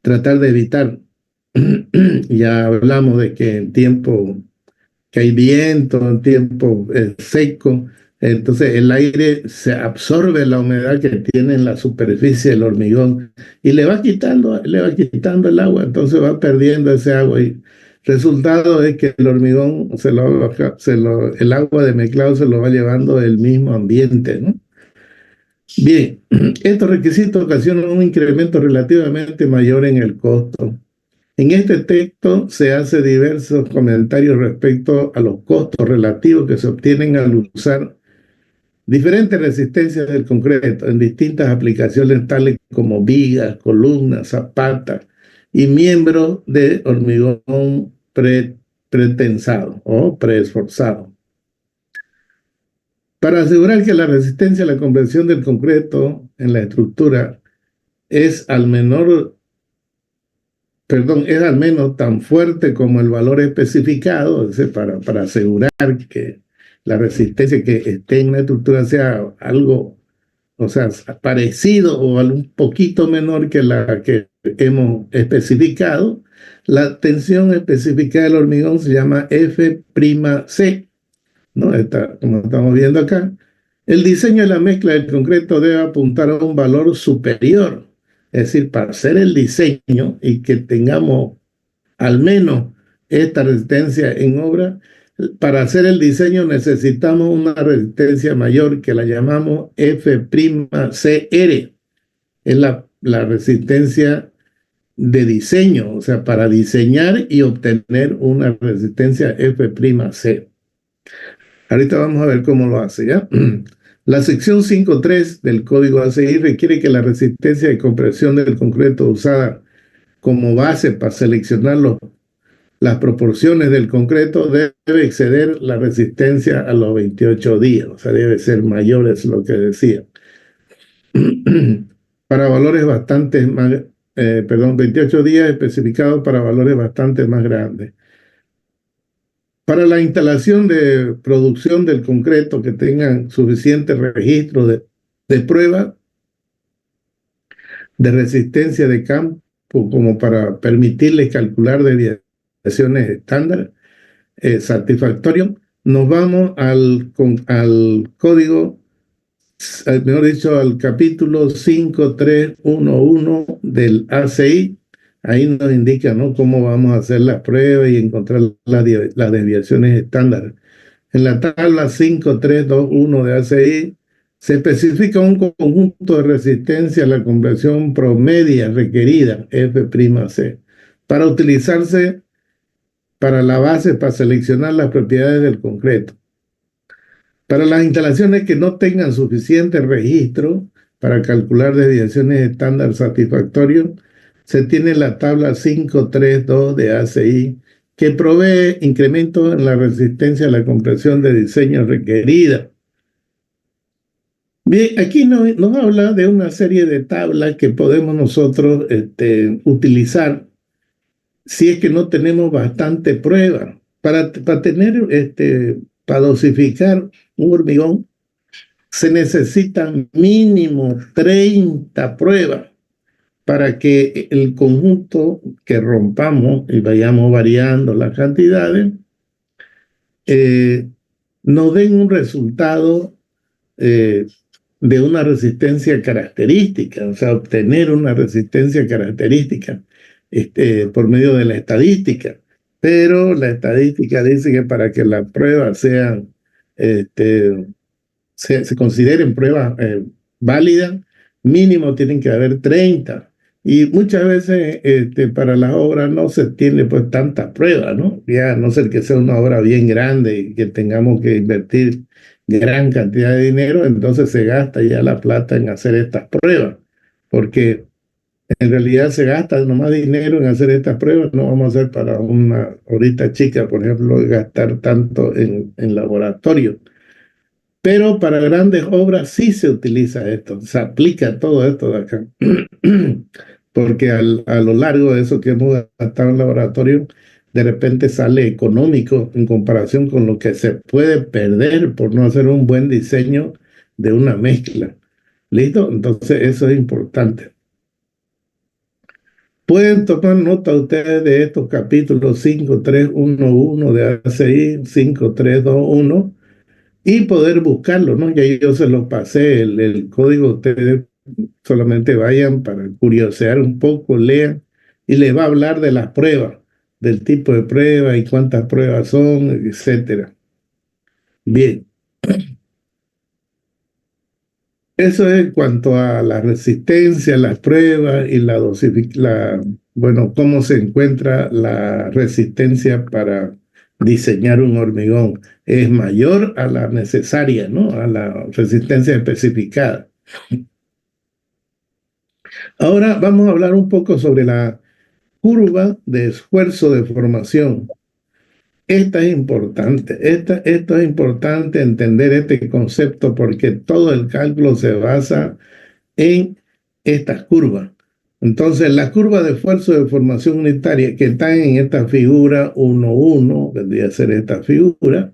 tratar de evitar. Ya hablamos de que en tiempo que hay viento, en tiempo seco, entonces el aire se absorbe la humedad que tiene en la superficie del hormigón y le va quitando el agua, entonces va perdiendo ese agua y resultado es que el hormigón el agua de mezclado se lo va llevando el mismo ambiente, ¿no? Bien, estos requisitos ocasionan un incremento relativamente mayor en el costo. En este texto se hace diversos comentarios respecto a los costos relativos que se obtienen al usar diferentes resistencias del concreto en distintas aplicaciones tales como vigas, columnas, zapatas y miembros de hormigón pretensado o preesforzado. Para asegurar que la resistencia a la conversión del concreto en la estructura es al menor es al menos tan fuerte como el valor especificado, para asegurar que la resistencia que esté en la estructura sea algo, o sea, parecido o un poquito menor que la que hemos especificado. La tensión específica del hormigón se llama F'C, ¿no? Como estamos viendo acá. El diseño de la mezcla del concreto debe apuntar a un valor superior, es decir, para hacer el diseño y que tengamos al menos esta resistencia en obra, para hacer el diseño necesitamos una resistencia mayor que la llamamos F'Cr. Es la resistencia de diseño, o sea, para diseñar y obtener una resistencia F'C. Ahorita vamos a ver cómo lo hace, ¿ya? La sección 5.3 del código ACI requiere que la resistencia de compresión del concreto usada como base para seleccionar las proporciones del concreto debe exceder la resistencia a los 28 días, o sea, debe ser mayor, es lo que decía. Para valores bastante más, 28 días especificados para valores bastante más grandes. Para la instalación de producción del concreto que tengan suficiente registro de prueba de resistencia de campo como para permitirles calcular desviaciones estándar satisfactorio, nos vamos al código, mejor dicho, al capítulo 5311 del ACI. Ahí nos indica, ¿no?, cómo vamos a hacer las pruebas y encontrar las desviaciones estándar. En la tabla 5321 de ACI se especifica un conjunto de resistencia a la conversión promedia requerida, F'C, para utilizarse para la base para seleccionar las propiedades del concreto. Para las instalaciones que no tengan suficiente registro para calcular desviaciones estándar satisfactorios, se tiene la tabla 532 de ACI que provee incrementos en la resistencia a la compresión de diseño requerida. Bien, aquí nos habla de una serie de tablas que podemos nosotros utilizar si es que no tenemos bastante prueba. Para dosificar un hormigón se necesitan mínimo 30 pruebas para que el conjunto que rompamos y vayamos variando las cantidades nos den un resultado de una resistencia característica, o sea, obtener una resistencia característica por medio de la estadística. Pero la estadística dice que para que las pruebas sean, se consideren pruebas válidas, mínimo tienen que haber 30. Y muchas veces para las obras no se tiene pues tantas pruebas, ¿no? Ya a no ser que sea una obra bien grande y que tengamos que invertir gran cantidad de dinero, entonces se gasta ya la plata en hacer estas pruebas, porque en realidad se gasta nomás dinero en hacer estas pruebas, no vamos a hacer para una horita chica, por ejemplo, gastar tanto en laboratorio. Pero para grandes obras sí se utiliza esto, se aplica todo esto de acá. Porque a lo largo de eso que hemos gastado en laboratorio, de repente sale económico en comparación con lo que se puede perder por no hacer un buen diseño de una mezcla. ¿Listo? Entonces eso es importante. Pueden tomar nota ustedes de estos capítulos 5311 de ACI, 5321 y poder buscarlo, ¿no? Ya yo se los pasé, el código, ustedes solamente vayan para curiosear un poco, lean, y les va a hablar de las pruebas, del tipo de prueba y cuántas pruebas son, etcétera. Bien, eso es en cuanto a la resistencia, las pruebas y bueno, cómo se encuentra la resistencia para diseñar un hormigón. Es mayor a la necesaria, ¿no? A la resistencia especificada. Ahora vamos a hablar un poco sobre la curva de esfuerzo de formación. Esta es importante, esto es importante entender este concepto porque todo el cálculo se basa en estas curvas. Entonces, la curva de esfuerzo de formación unitaria que están en esta figura 1.1, vendría a ser esta figura,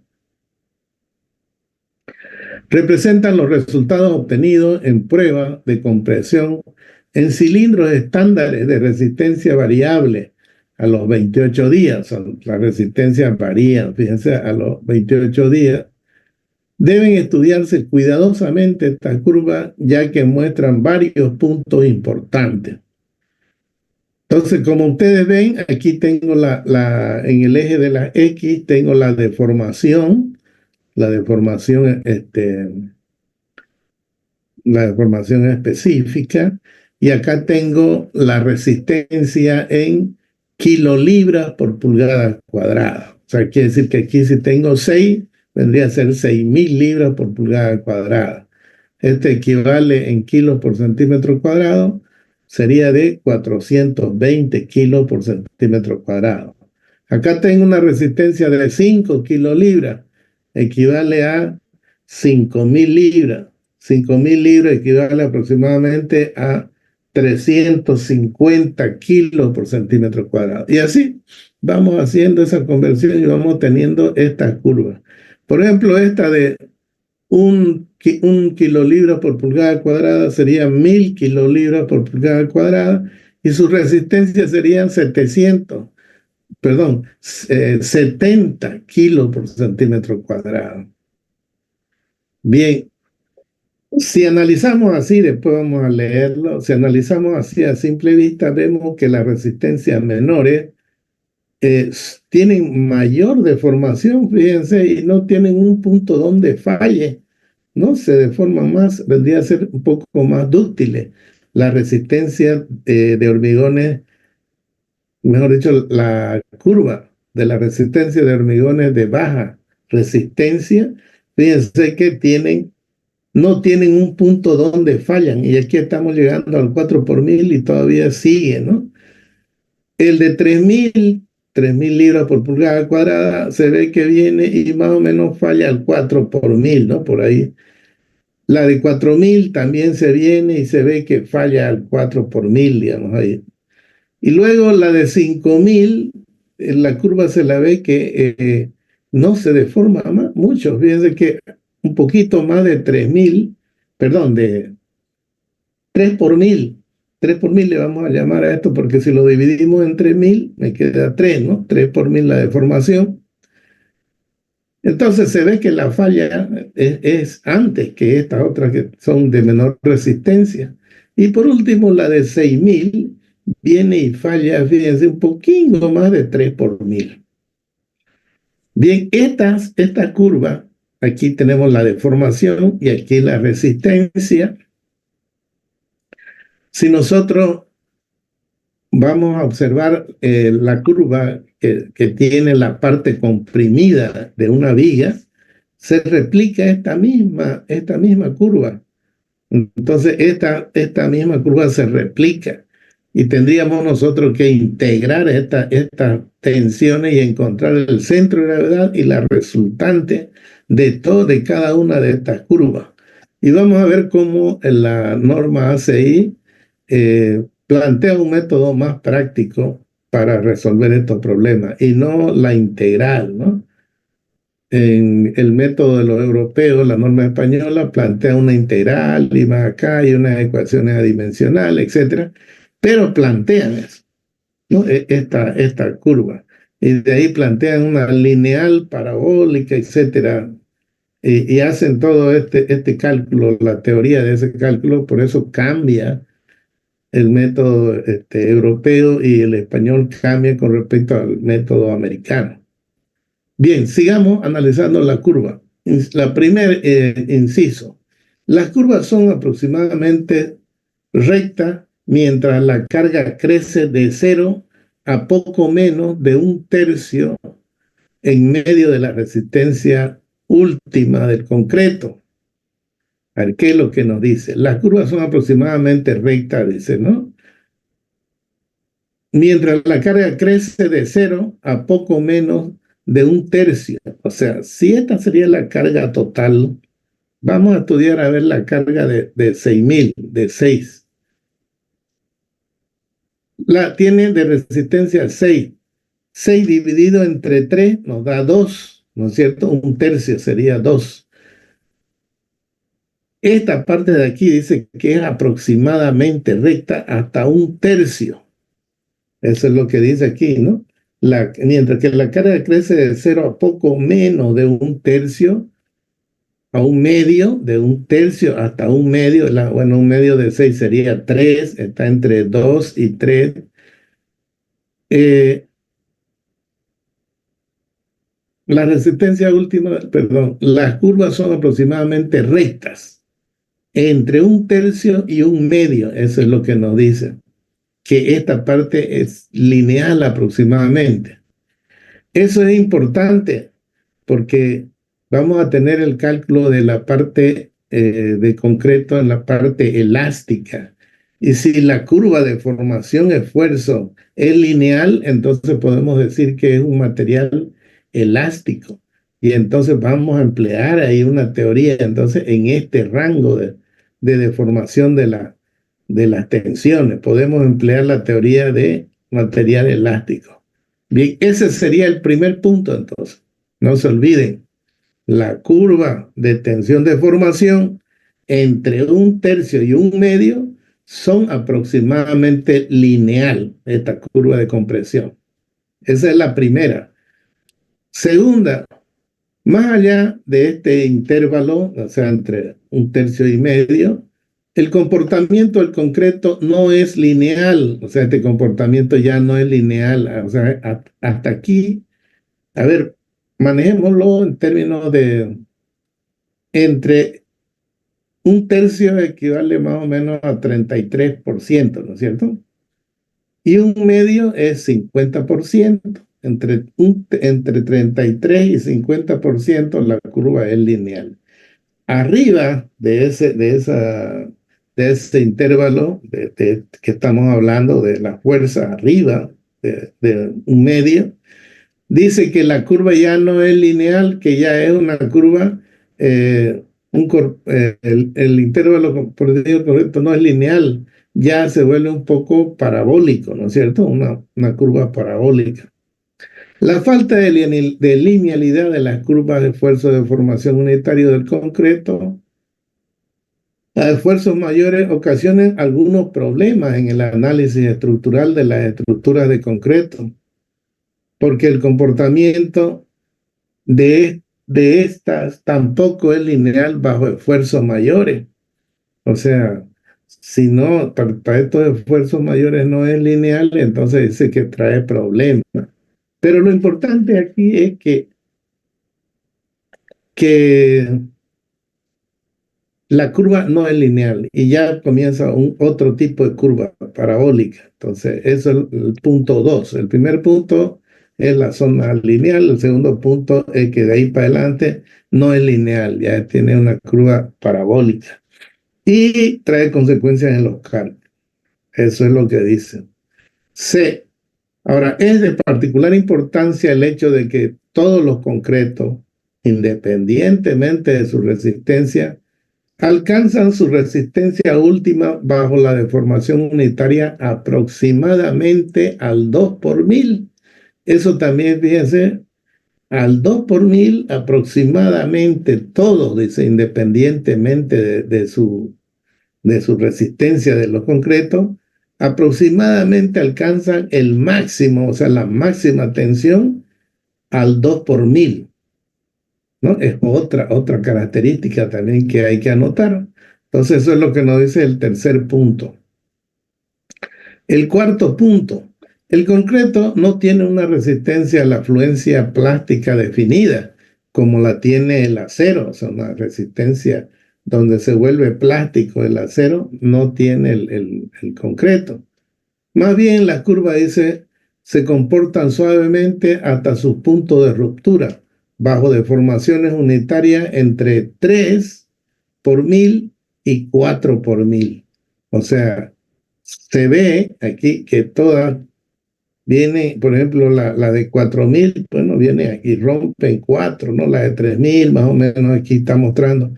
representan los resultados obtenidos en pruebas de compresión en cilindros estándares de resistencia variable a los 28 días. Las resistencias varían, fíjense, a los 28 días. Deben estudiarse cuidadosamente estas curvas ya que muestran varios puntos importantes. Entonces, como ustedes ven, aquí tengo en el eje de la X, tengo la deformación específica, y acá tengo la resistencia en kilolibras por pulgada cuadrada. O sea, quiere decir que aquí si tengo 6, vendría a ser 6.000 libras por pulgada cuadrada. Este equivale en kilos por centímetro cuadrado, sería de 420 kilos por centímetro cuadrado. Acá tengo una resistencia de 5 kilolibras, equivale a 5.000 libras. 5.000 libras equivale aproximadamente a 350 kilos por centímetro cuadrado. Y así vamos haciendo esa conversión y vamos teniendo estas curvas. Por ejemplo, esta de un kilolibra por pulgada cuadrada sería 1.000 kilolibras por pulgada cuadrada y su resistencia serían 70 kilos por centímetro cuadrado. Bien, si analizamos así, después vamos a leerlo, si analizamos así a simple vista, vemos que las resistencias menores tienen mayor deformación, fíjense, y no tienen un punto donde falle, ¿no? Se deforman más, vendría a ser un poco más dúctiles. La resistencia de hormigones, mejor dicho, la curva de la resistencia de hormigones de baja resistencia, fíjense que no tienen un punto donde fallan, y aquí estamos llegando al 4 por mil y todavía sigue, ¿no? El de 3.000 libras por pulgada cuadrada se ve que viene y más o menos falla al 4 por mil, ¿no? Por ahí. La de 4.000 también se viene y se ve que falla al 4 por mil, digamos ahí. Y luego la de 5.000, en la curva se la ve que no se deforma mucho. Fíjense que un poquito más de 3.000, perdón, de 3 por mil. 3 por mil le vamos a llamar a esto porque si lo dividimos en 3.000, me queda 3, ¿no? 3 por mil la deformación. Entonces se ve que la falla es antes que estas otras que son de menor resistencia. Y por último, la de 6.000 viene y falla, fíjense, un poquito más de 3 por mil. Bien, esta curva, aquí tenemos la deformación y aquí la resistencia. Si nosotros vamos a observar la curva que tiene la parte comprimida de una viga, se replica esta misma curva. Entonces, esta misma curva se replica y tendríamos nosotros que integrar estas tensiones y encontrar el centro de gravedad y la resultante de cada una de estas curvas. Y vamos a ver cómo la norma ACI plantea un método más práctico para resolver estos problemas y no la integral, ¿no? En el método de los europeos, la norma española plantea una integral y más acá y unas ecuaciones adimensionales, etcétera, pero plantean eso. ¿no? Esta curva. Y de ahí plantean una lineal, parabólica, etcétera. Y hacen todo este cálculo, la teoría de ese cálculo, por eso cambia el método europeo y el español cambia con respecto al método americano. Bien, sigamos analizando la curva. La primer inciso. Las curvas son aproximadamente rectas mientras la carga crece de 0 a poco menos de 1/3 en medio de la resistencia última del concreto. A ver, ¿qué es lo que nos dice? Las curvas son aproximadamente rectas, dice, ¿no? Mientras la carga crece de 0 a poco menos de 1/3. O sea, si esta sería la carga total, vamos a estudiar a ver la carga de 6.000, de 6. La tiene de resistencia 6. 6 dividido entre 3 nos da 2, ¿no es cierto? 1/3 sería 2. Esta parte de aquí dice que es aproximadamente recta hasta 1/3. Eso es lo que dice aquí, ¿no? Mientras que la carga crece de 0 a poco menos de 1/3, a 1/2, de 1/3 hasta 1/2, bueno, 1/2 de 6 sería 3, está entre 2 y 3. La resistencia última, perdón, las curvas son aproximadamente rectas, entre 1/3 y 1/2, eso es lo que nos dice, que esta parte es lineal aproximadamente. Eso es importante porque vamos a tener el cálculo de la parte de concreto en la parte elástica. Y si la curva de formación-esfuerzo es lineal, entonces podemos decir que es un material elástico. Y entonces vamos a emplear ahí una teoría, entonces, en este rango de deformación de las tensiones. Podemos emplear la teoría de material elástico. Bien, ese sería el primer punto entonces. No se olviden, la curva de tensión de formación entre 1/3 y 1/2 son aproximadamente lineal, esta curva de compresión. Esa es la primera. Segunda, más allá de este intervalo, o sea, entre 1/3 y medio, el comportamiento del concreto no es lineal, o sea, este comportamiento ya no es lineal, o sea, hasta aquí, a ver, manejémoslo en términos de entre 1/3 equivale más o menos a 33%, ¿no es cierto? Y 1/2 es 50%. Entre 33 y 50% la curva es lineal. Arriba de ese intervalo que estamos hablando, de la fuerza arriba de 1/2, dice que la curva ya no es lineal, que ya es una curva, el intervalo correcto no es lineal, ya se vuelve un poco parabólico, ¿no es cierto? Una curva parabólica. La falta de linealidad de las curvas de esfuerzo de formación unitario del concreto a esfuerzos mayores ocasionan algunos problemas en el análisis estructural de las estructuras de concreto, porque el comportamiento de estas tampoco es lineal bajo esfuerzos mayores. O sea, si no, para estos esfuerzos mayores no es lineal, entonces dice que trae problemas. Pero lo importante aquí es que la curva no es lineal y ya comienza otro tipo de curva parabólica. Entonces, eso es el punto 2. El primer punto es la zona lineal. El segundo punto es que de ahí para adelante no es lineal, ya tiene una curva parabólica y trae consecuencias en los cálculos. Eso es lo que dice. C. Ahora, es de particular importancia el hecho de que todos los concretos, independientemente de su resistencia, alcanzan su resistencia última bajo la deformación unitaria aproximadamente al 2/1000. Eso también, fíjense, al 2/1000 aproximadamente todo, dice, independientemente de su resistencia de los concretos, aproximadamente alcanzan el máximo, o sea, la máxima tensión al 2 por mil, ¿no? Es otra característica también que hay que anotar. Entonces, eso es lo que nos dice el tercer punto. El cuarto punto, el concreto no tiene una resistencia a la fluencia plástica definida, como la tiene el acero, o sea, una resistencia donde se vuelve plástico el acero, no tiene el concreto. Más bien, la curva dice, se comportan suavemente hasta sus puntos de ruptura, bajo deformaciones unitarias entre 3 por mil y 4 por mil. O sea, se ve aquí que todas viene, por ejemplo, la de 4000, bueno, viene aquí, rompe en 4, ¿no? La de 3000, más o menos, aquí está mostrando.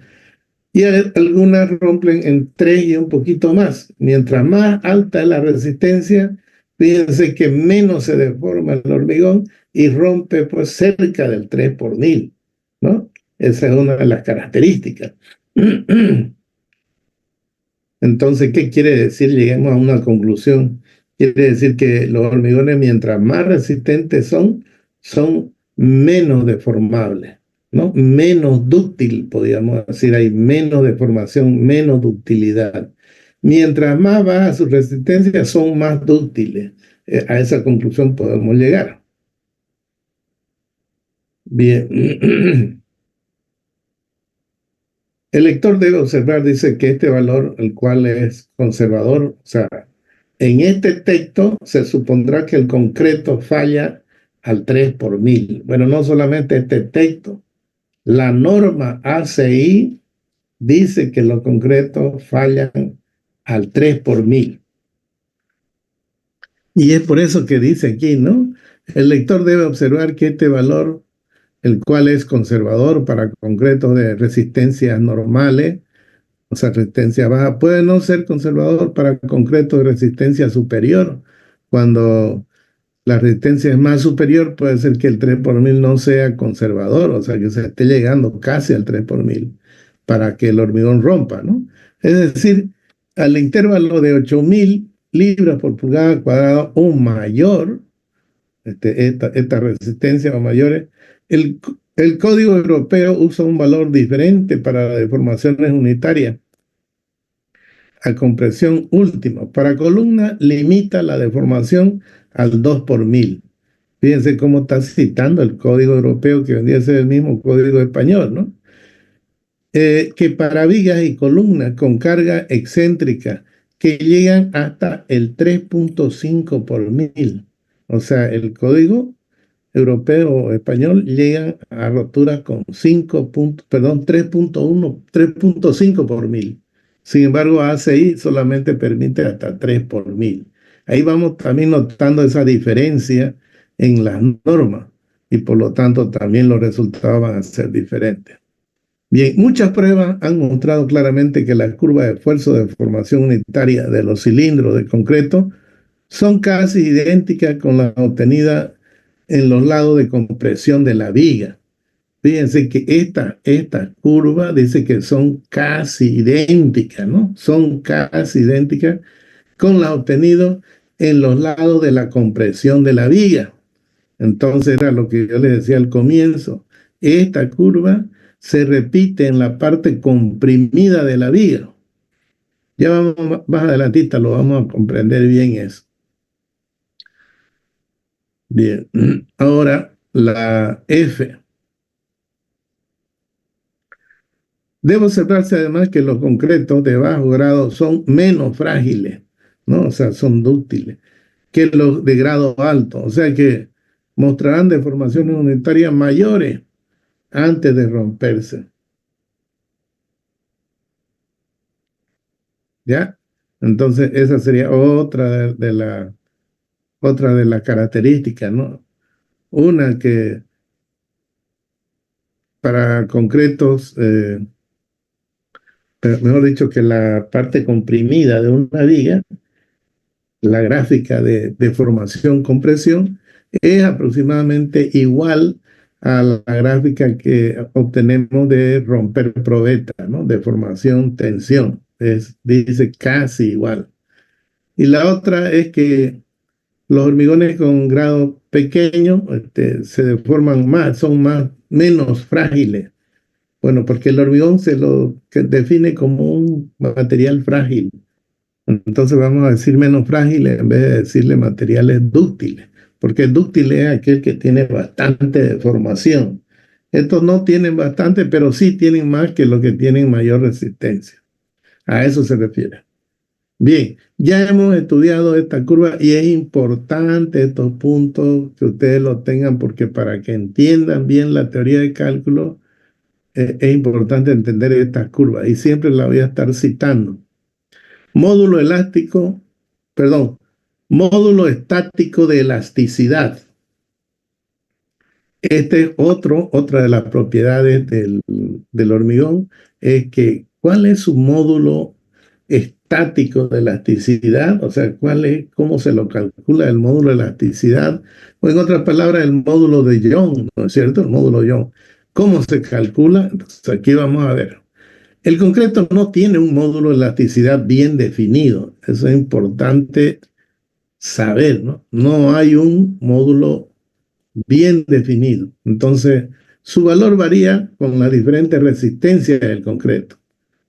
Y algunas rompen en 3 y un poquito más. Mientras más alta es la resistencia, fíjense que menos se deforma el hormigón y rompe pues cerca del 3 por mil, ¿no? Esa es una de las características. Entonces, ¿qué quiere decir? Lleguemos a una conclusión. Quiere decir que los hormigones, mientras más resistentes son menos deformables, ¿no? Menos dúctil, podríamos decir, hay menos deformación, menos ductilidad. Mientras más baja su resistencia, son más dúctiles. A esa conclusión podemos llegar. Bien. El lector debe observar, dice que este valor, el cual es conservador, o sea, en este texto se supondrá que el concreto falla al 3 por mil. Bueno, no solamente este texto, la norma ACI dice que los concretos fallan al 3 por mil. Y es por eso que dice aquí, ¿no? El lector debe observar que este valor, el cual es conservador para concretos de resistencias normales, o sea, resistencia baja, puede no ser conservador para concretos de resistencia superior. Cuando la resistencia es más superior, puede ser que el 3 por mil no sea conservador, o sea, que se esté llegando casi al 3 por mil para que el hormigón rompa, ¿no? Es decir, al intervalo de 8000 libras por pulgada cuadrada o mayor, esta resistencia o mayores, el código europeo usa un valor diferente para deformaciones unitarias a compresión última. Para columna limita la deformación al 2 por mil. Fíjense cómo está citando el código europeo que vendría a ser el mismo código español, ¿no? Que para vigas y columnas con carga excéntrica que llegan hasta el 3.5 por mil. O sea, el código europeo o español llegan a roturas con 3.1, 3.5 por mil. Sin embargo, ACI solamente permite hasta 3 por mil. Ahí vamos también notando esa diferencia en las normas y por lo tanto también los resultados van a ser diferentes. Bien, muchas pruebas han mostrado claramente que las curvas de esfuerzo de formación unitaria de los cilindros de concreto son casi idénticas con las obtenidas en los lados de compresión de la viga. Fíjense que esta curva dice que son casi idénticas, ¿no? Son casi idénticas con las obtenidas en los lados de la compresión de la viga. Entonces era lo que yo les decía al comienzo. Esta curva se repite en la parte comprimida de la viga. Ya vamos más adelantita, lo vamos a comprender bien eso. Bien, ahora la F. Debe observarse además que los concretos de bajo grado son menos frágiles, ¿no? O sea, son dúctiles que los de grado alto. O sea que mostrarán deformaciones unitarias mayores antes de romperse. ¿Ya? Entonces, esa sería otra de las características, ¿no? Una que para concretos, mejor dicho, que la parte comprimida de una viga, la gráfica de deformación-compresión, es aproximadamente igual a la gráfica que obtenemos de romper probeta, ¿no? Deformación-tensión. Dice casi igual. Y la otra es que los hormigones con grado pequeño se deforman más, son menos frágiles. Bueno, porque el hormigón se lo que define como un material frágil. Entonces vamos a decir menos frágiles en vez de decirle materiales dúctiles, porque dúctil es aquel que tiene bastante deformación. Estos no tienen bastante, pero sí tienen más que los que tienen mayor resistencia. A eso se refiere. Bien, ya hemos estudiado esta curva y es importante estos puntos que ustedes lo tengan porque para que entiendan bien la teoría de cálculo es importante entender estas curvas y siempre la voy a estar citando. Módulo elástico, perdón, módulo estático de elasticidad. Este es otra de las propiedades del hormigón, es que ¿cuál es su módulo estático de elasticidad? O sea, cómo se lo calcula el módulo de elasticidad? O en otras palabras, el módulo de Young, ¿no es cierto? El módulo Young. ¿Cómo se calcula? Entonces, aquí vamos a ver. El concreto no tiene un módulo de elasticidad bien definido. Eso es importante saber, ¿no? No hay un módulo bien definido. Entonces, su valor varía con las diferentes resistencias del concreto.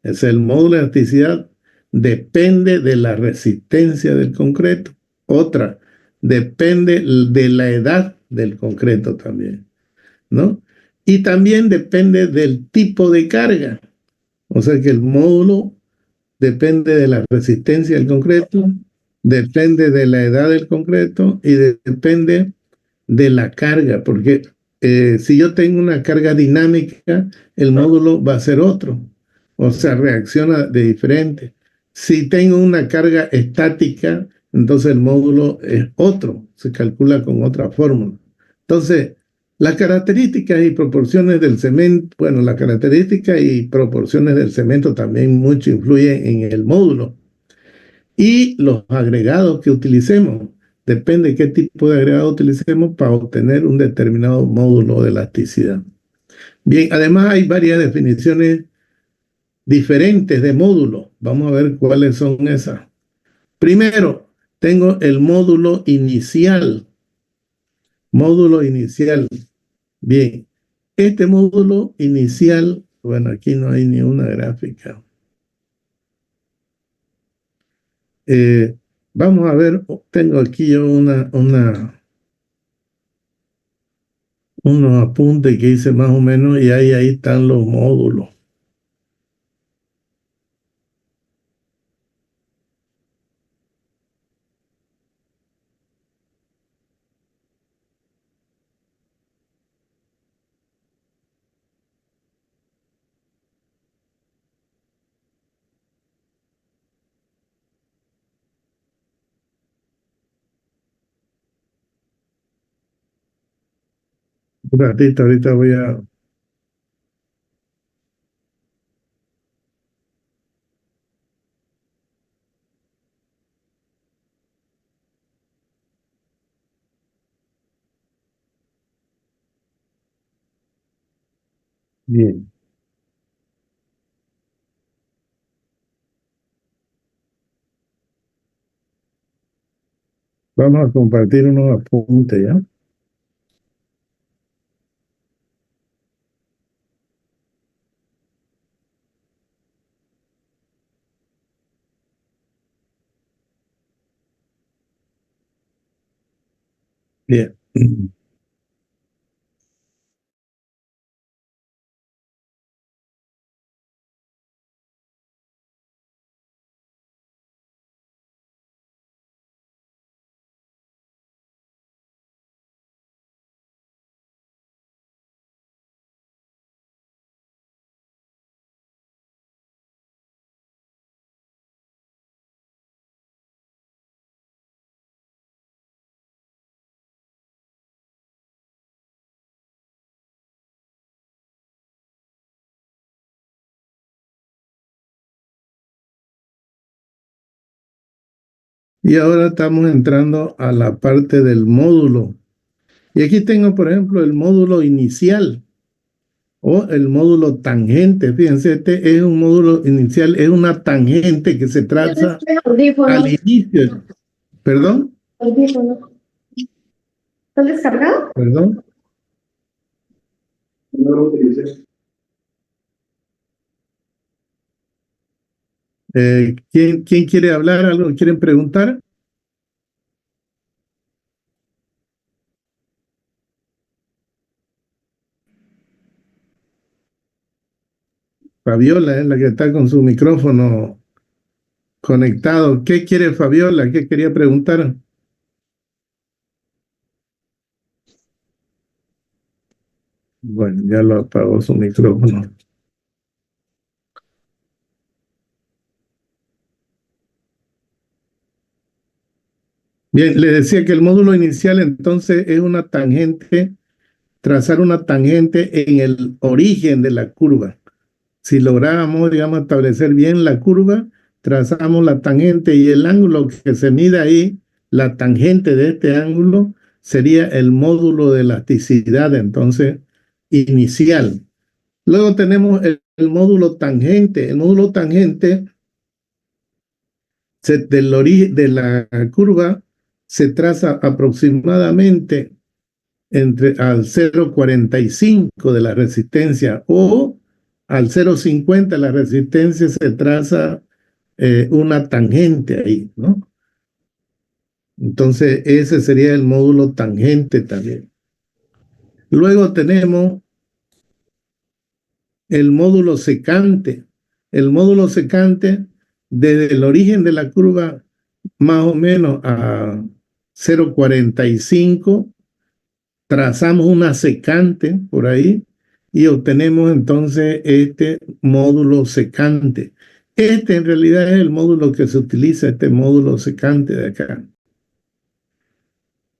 Es el módulo de elasticidad depende de la resistencia del concreto. Otra, depende de la edad del concreto también, ¿no? Y también depende del tipo de carga. O sea que el módulo depende de la resistencia del concreto, depende de la edad del concreto y depende de la carga, porque si yo tengo una carga dinámica, el módulo va a ser otro, o sea, reacciona de diferente. Si tengo una carga estática, entonces el módulo es otro, se calcula con otra fórmula. Entonces, las características y proporciones del cemento, bueno, las características y proporciones del cemento también mucho influyen en el módulo. Y los agregados que utilicemos. Depende de qué tipo de agregado utilicemos para obtener un determinado módulo de elasticidad. Bien, además hay varias definiciones diferentes de módulo. Vamos a ver cuáles son esas. Primero, tengo el módulo inicial. Módulo inicial. Bien, este módulo inicial, bueno, aquí no hay ni una gráfica. Eh, Vamos a ver, tengo aquí yo unos apuntes que hice más o menos y ahí están los módulos. Un ratito, ahorita voy a... Bien, vamos a compartir unos apuntes, ¿ya? Bien. Y ahora estamos entrando a la parte del módulo. Y aquí tengo, por ejemplo, el módulo inicial. o el módulo tangente. Fíjense, este es un módulo inicial, es una tangente que se traza al inicio. ¿Perdón? ¿Estás descargado? ¿Perdón? No lo utilicé. ¿Quién quiere hablar? ¿Algo quieren preguntar? Fabiola es la que está con su micrófono conectado. ¿Qué quiere Fabiola? ¿Qué quería preguntar? Bueno, ya lo apagó su micrófono. Bien, le decía que el módulo inicial entonces es una tangente, trazar una tangente en el origen de la curva. Si lográbamos, digamos, establecer bien la curva, trazamos la tangente y el ángulo que se mide ahí, la tangente de este ángulo, sería el módulo de elasticidad, entonces, inicial. Luego tenemos el módulo tangente. El módulo tangente del origen de la curva se traza aproximadamente al 0,45 de la resistencia o al 0,50 de la resistencia se traza una tangente ahí, ¿no? Entonces ese sería el módulo tangente también. Luego tenemos el módulo secante. El módulo secante desde el origen de la curva más o menos a 0,45 trazamos una secante por ahí y obtenemos entonces este módulo secante. Este en realidad es el módulo que se utiliza, este módulo secante de acá.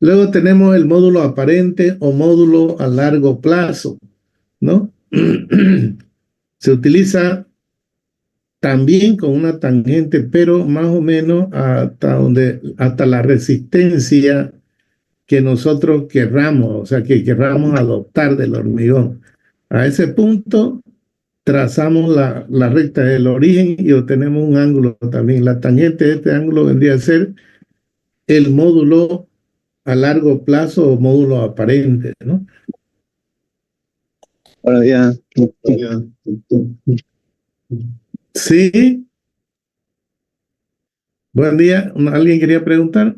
Luego tenemos el módulo aparente o módulo a largo plazo, ¿no? Se utiliza también con una tangente, pero más o menos hasta la resistencia que nosotros querramos, o sea, que querramos adoptar del hormigón. A ese punto trazamos la recta del origen y obtenemos un ángulo también. La tangente de este ángulo vendría a ser el módulo a largo plazo o módulo aparente, ¿no? Buenos días. Sí, buen día. ¿Alguien quería preguntar?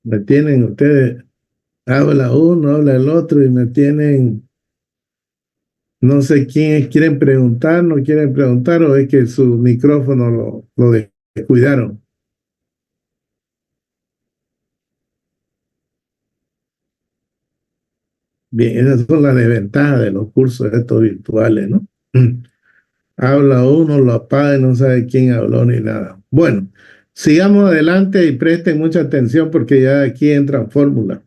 Me tienen ustedes, habla uno, habla el otro y me tienen, no sé quiénes quieren preguntar, no quieren preguntar o es que su micrófono lo descuidaron. Bien, esas son las desventajas de los cursos estos virtuales, ¿no? Habla uno, lo apaga y no sabe quién habló ni nada. Bueno, sigamos adelante y presten mucha atención porque ya aquí entran fórmulas.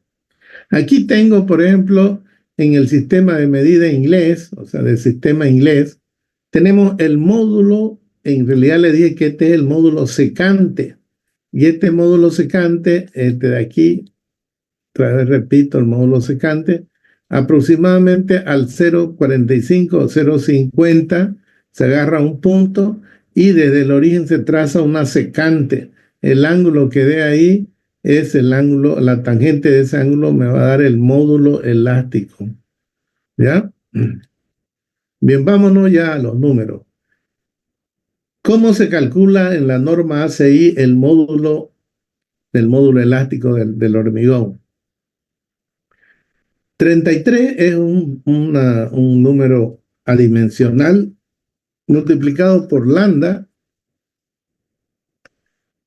Aquí tengo, por ejemplo, en el sistema de medida inglés, o sea, del sistema inglés, tenemos el módulo, en realidad le dije que este es el módulo secante. Y este módulo secante, este de aquí, otra vez repito, el módulo secante, aproximadamente al 0,45 o 0,50 se agarra un punto y desde el origen se traza una secante. El ángulo que dé ahí es el ángulo, la tangente de ese ángulo me va a dar el módulo elástico. ¿Ya? Bien, vámonos ya a los números. ¿Cómo se calcula en la norma ACI el módulo elástico del hormigón? 33 es un número adimensional multiplicado por lambda.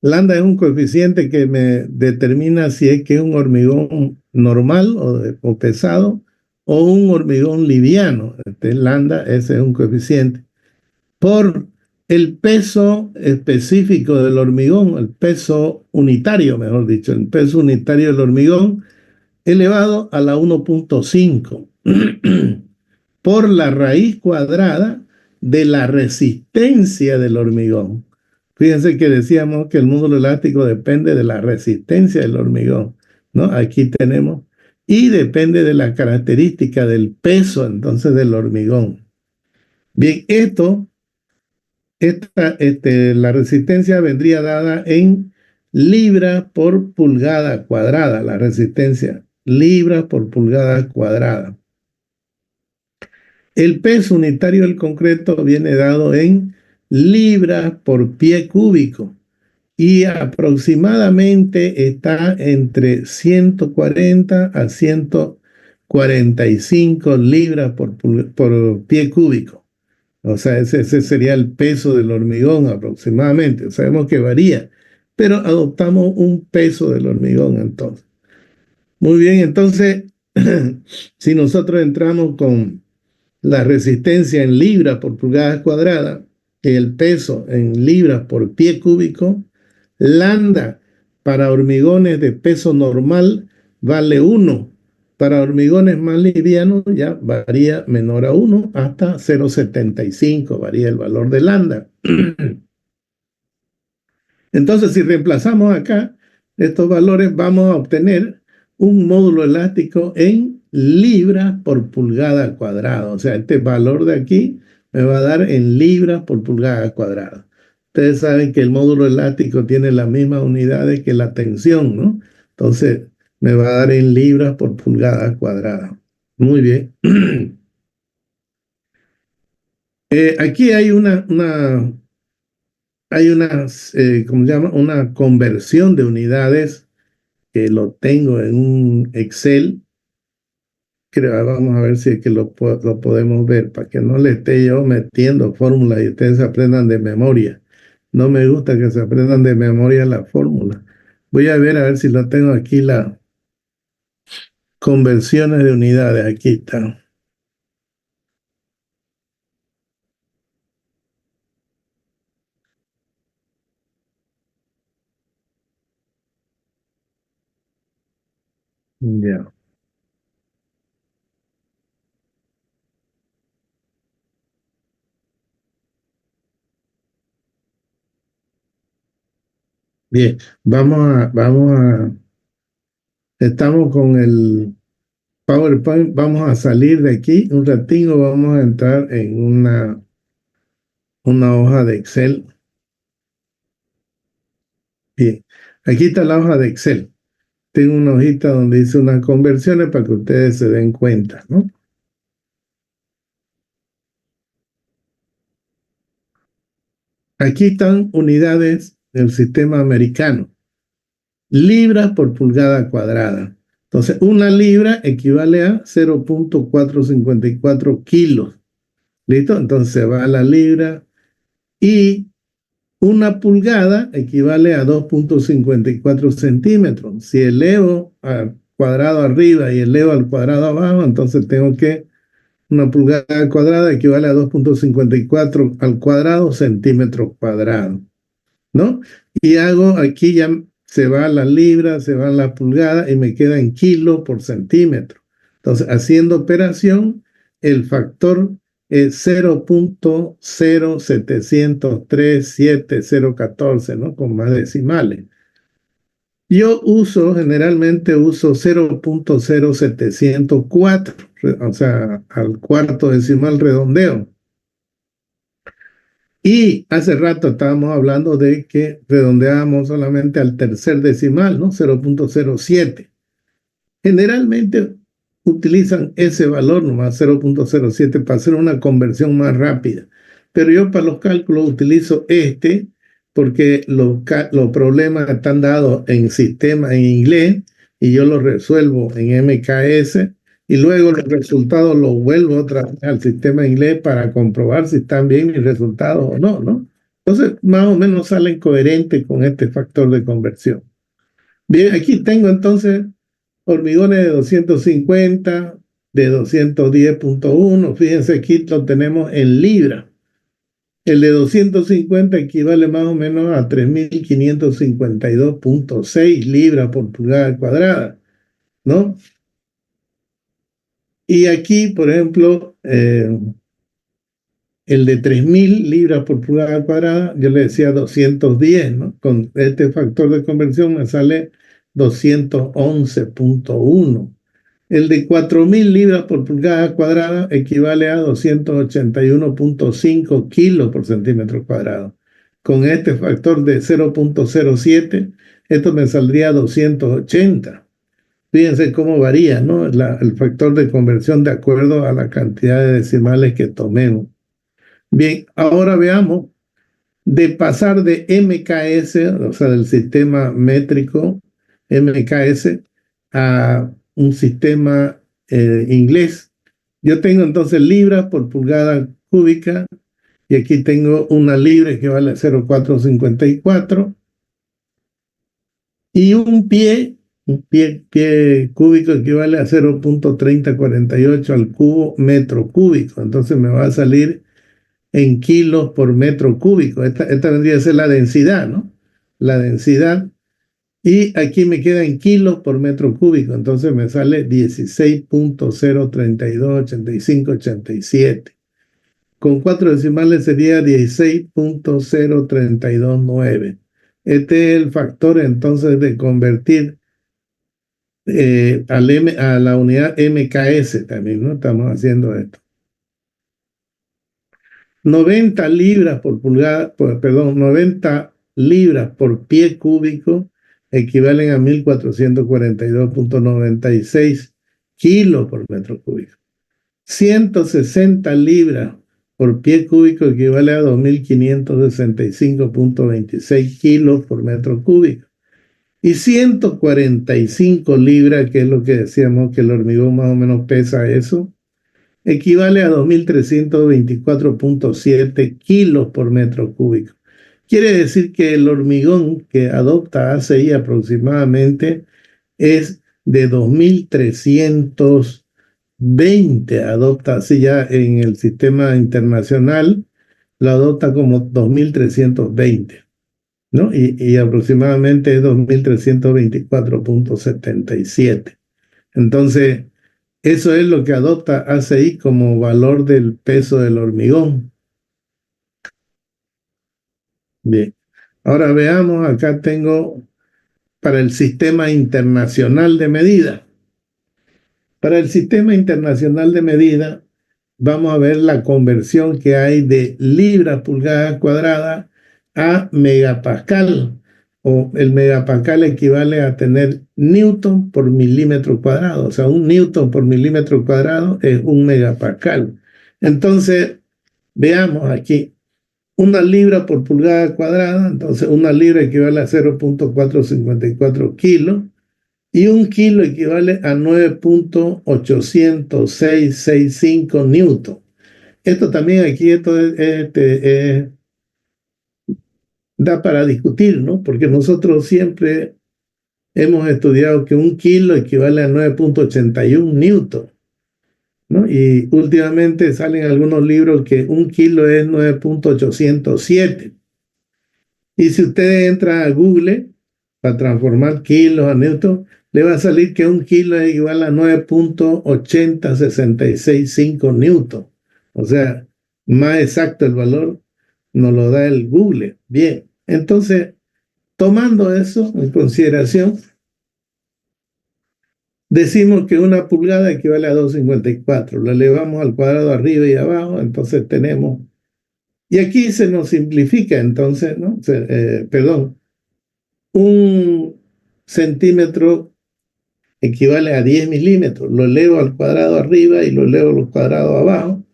Lambda es un coeficiente que me determina si es que es un hormigón normal o pesado o un hormigón liviano. Lambda, ese es un coeficiente. Por el peso específico del hormigón, el peso unitario, mejor dicho, el peso unitario del hormigón elevado a la 1,5 por la raíz cuadrada de la resistencia del hormigón. Fíjense que decíamos que el módulo elástico depende de la resistencia del hormigón, ¿no? Aquí tenemos, y depende de la característica del peso entonces del hormigón. Bien, la resistencia vendría dada en libras por pulgada cuadrada, la resistencia, libras por pulgada cuadrada. El peso unitario del concreto viene dado en libras por pie cúbico y aproximadamente está entre 140 a 145 libras por pie cúbico. O sea, ese sería el peso del hormigón aproximadamente. Sabemos que varía, pero adoptamos un peso del hormigón entonces. Muy bien, entonces, si nosotros entramos con la resistencia en libras por pulgada cuadrada, el peso en libras por pie cúbico, lambda para hormigones de peso normal vale 1. Para hormigones más livianos ya varía menor a 1 hasta 0,75, varía el valor de lambda. Entonces, si reemplazamos acá estos valores, vamos a obtener un módulo elástico en libras por pulgada cuadrada. O sea, este valor de aquí me va a dar en libras por pulgada cuadrada. Ustedes saben que el módulo elástico tiene las mismas unidades que la tensión, ¿no? Entonces, me va a dar en libras por pulgada cuadrada. Muy bien. Aquí hay ¿cómo se llama? Una conversión de unidades que lo tengo en un Excel. Creo, vamos a ver si es que lo podemos ver para que no le esté yo metiendo fórmulas y ustedes aprendan de memoria. No me gusta que se aprendan de memoria la fórmula. Voy a ver si lo tengo aquí, las conversiones de unidades. Aquí está. Ya. Bien, estamos con el PowerPoint, vamos a salir de aquí un ratito, vamos a entrar en una hoja de Excel. Bien, aquí está la hoja de Excel. Tengo una hojita donde hice unas conversiones para que ustedes se den cuenta, ¿no? Aquí están unidades del sistema americano, libras por pulgada cuadrada. Entonces, una libra equivale a 0,454 kilos. ¿Listo? Entonces se va a la libra y una pulgada equivale a 2,54 centímetros. Si elevo al cuadrado arriba y elevo al cuadrado abajo, entonces tengo que una pulgada cuadrada equivale a 2,54 al cuadrado centímetros cuadrados, ¿no? Y hago aquí ya se va la libra, se va la pulgada y me queda en kilo por centímetro. Entonces, haciendo operación, el factor es 0,07737,014, ¿no? Con más decimales. Generalmente uso 0,0704, o sea, al cuarto decimal redondeo. Y hace rato estábamos hablando de que redondeábamos solamente al tercer decimal, ¿no? 0,07. Generalmente utilizan ese valor nomás, 0,07, para hacer una conversión más rápida. Pero yo para los cálculos utilizo porque los problemas están dados en sistema en inglés y yo los resuelvo en MKS y luego los resultados los vuelvo otra vez al sistema inglés para comprobar si están bien mis resultados o no, ¿no? Entonces, más o menos salen coherentes con este factor de conversión. Bien, aquí tengo entonces hormigones de 250, de 210,1. Fíjense, aquí lo tenemos en libras. El de 250 equivale más o menos a 3.552,6 libras por pulgada cuadrada, ¿no? Y aquí, por ejemplo, El de 3.000 libras por pulgada cuadrada, yo le decía 210, ¿no? Con este factor de conversión me sale 211.1. El de 4.000 libras por pulgada cuadrada equivale a 281.5 kilos por centímetro cuadrado. Con este factor de 0.07, esto me saldría 280. Fíjense cómo varía, ¿no? El factor de conversión de acuerdo a la cantidad de decimales que tomemos. Bien, ahora veamos, de pasar de MKS, o sea, del sistema métrico MKS, a un sistema inglés. Yo tengo entonces libras por pulgada cúbica, y aquí tengo una libra que vale 0,454, y un pie cúbico equivale a 0,3048 al cubo metro cúbico. Entonces me va a salir en kilos por metro cúbico. Esta vendría a ser la densidad, ¿no? La densidad. Y aquí me queda en kilos por metro cúbico. Entonces me sale 16.0328587. Con 4 decimales sería 16.0329. Este es el factor entonces de convertir a la unidad MKS también, ¿no? Estamos haciendo esto. 90 libras por pulgada, perdón, 90 libras por pie cúbico equivalen a 1.442.96 kilos por metro cúbico. 160 libras por pie cúbico equivale a 2.565.26 kilos por metro cúbico. Y 145 libras, que es lo que decíamos que el hormigón más o menos pesa eso, equivale a 2.324.7 kilos por metro cúbico. Quiere decir que el hormigón que adopta ACI aproximadamente es de 2.320, adopta así ya en el sistema internacional, lo adopta como 2.320, ¿no? Y aproximadamente es 2.324.77. Entonces, eso es lo que adopta ACI como valor del peso del hormigón. Bien. Ahora veamos, acá tengo para el sistema internacional de medida. Para el sistema internacional de medida, vamos a ver la conversión que hay de libras pulgada cuadrada a megapascal, o el megapascal equivale a tener newton por milímetro cuadrado, o sea, un newton por milímetro cuadrado es un megapascal. Entonces, veamos aquí, una libra por pulgada cuadrada, entonces una libra equivale a 0.454 kilos, y un kilo equivale a 9.80665 newton. Esto también aquí, da para discutir, ¿no? Porque nosotros siempre hemos estudiado que un kilo equivale a 9.81 newton, ¿no? Y últimamente salen algunos libros que un kilo es 9.807. Y si usted entra a Google para transformar kilos a newton, le va a salir que un kilo es igual a 9.80665 newton. O sea, más exacto el valor nos lo da el Google. Bien, entonces, tomando eso en consideración, decimos que una pulgada equivale a 2,54. Lo elevamos al cuadrado arriba y abajo, entonces tenemos... Y aquí se nos simplifica, entonces, ¿no? Perdón, un centímetro equivale a 10 milímetros. Lo elevo al cuadrado arriba y lo elevo al cuadrado abajo.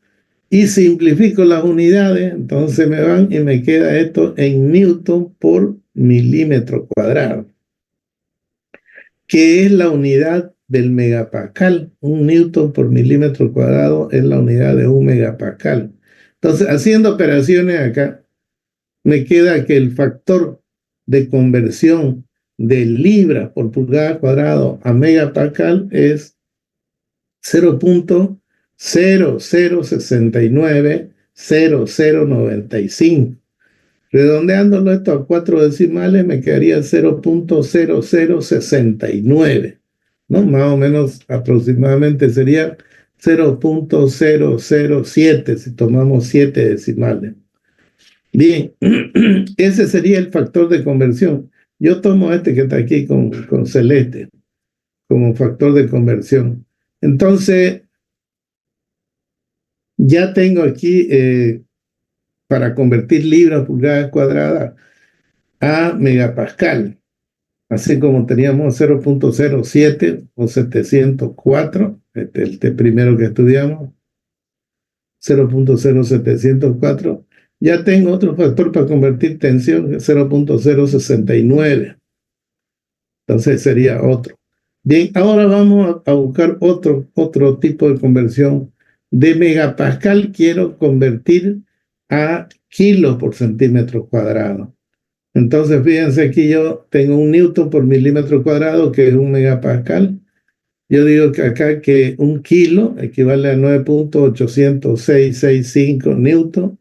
Y simplifico las unidades, entonces me van y me queda esto en newton por milímetro cuadrado, que es la unidad del megapascal. Un newton por milímetro cuadrado es la unidad de un megapascal. Entonces, haciendo operaciones acá, me queda que el factor de conversión de libras por pulgada cuadrado a megapascal es 0.00690095. Redondeándolo esto a 4 decimales me quedaría 0.0069, ¿no? Más o menos aproximadamente sería 0.007 si tomamos 7 decimales. Bien, ese sería el factor de conversión. Yo tomo este que está aquí con celeste como factor de conversión. Entonces, ya tengo aquí para convertir libras, pulgadas cuadradas a megapascal, así como teníamos 0.07 o 704, este primero que estudiamos, 0.0704. Ya tengo otro factor para convertir tensión, 0.069. Entonces sería otro. Bien, ahora vamos a buscar otro tipo de conversión. De megapascal quiero convertir a kilos por centímetro cuadrado. Entonces, fíjense aquí yo tengo un newton por milímetro cuadrado, que es un megapascal. Yo digo que acá que un kilo equivale a 9.80665 newton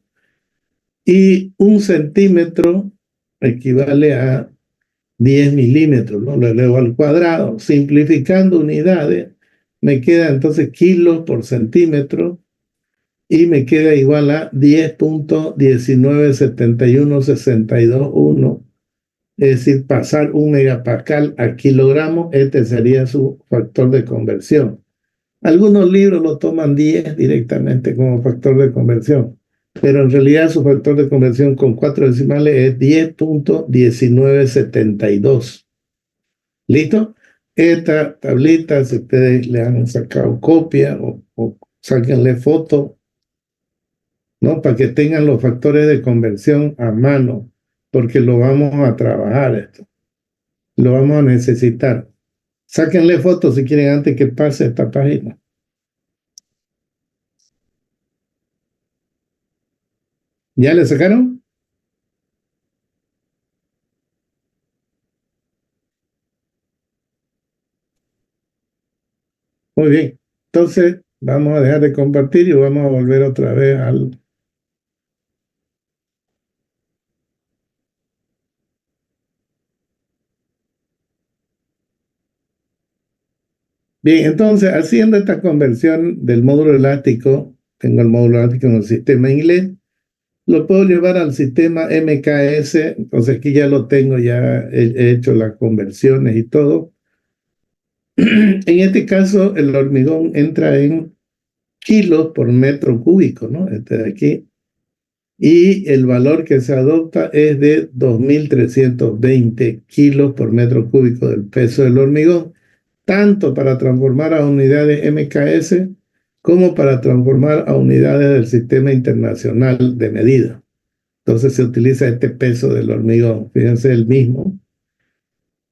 y un centímetro equivale a 10 milímetros, ¿no? Lo elevo al cuadrado. Simplificando unidades, me queda entonces kilos por centímetro y me queda igual a 10.197162.1. Es decir, pasar un megapascal a kilogramos, este sería su factor de conversión. Algunos libros lo toman 10 directamente como factor de conversión, pero en realidad su factor de conversión con 4 decimales es 10.1972. ¿Listo? Esta tablita, si ustedes le han sacado copia o sáquenle foto, ¿no? Para que tengan los factores de conversión a mano, porque lo vamos a trabajar esto, lo vamos a necesitar. Sáquenle fotos si quieren antes que pase esta página. ¿Ya le sacaron? Muy bien. Entonces, vamos a dejar de compartir y vamos a volver otra vez al... Bien, entonces, haciendo esta conversión del módulo elástico, tengo el módulo elástico en el sistema inglés, lo puedo llevar al sistema MKS, entonces aquí ya lo tengo, ya he hecho las conversiones y todo. En este caso, el hormigón entra en kilos por metro cúbico, ¿no? Este de aquí. Y el valor que se adopta es de 2.320 kilos por metro cúbico del peso del hormigón, tanto para transformar a unidades MKS como para transformar a unidades del Sistema Internacional de Medida. Entonces se utiliza este peso del hormigón, fíjense el mismo.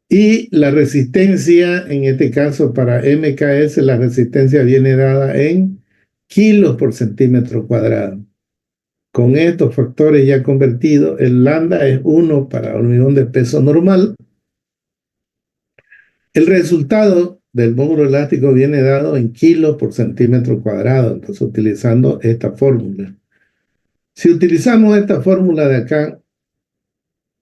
Y la resistencia, en este caso para MKS, la resistencia viene dada en kilos por centímetro cuadrado. Con estos factores ya convertidos, el lambda es 1 para hormigón de peso normal. El resultado del módulo elástico viene dado en kilos por centímetro cuadrado, entonces utilizando esta fórmula. Si utilizamos esta fórmula de acá,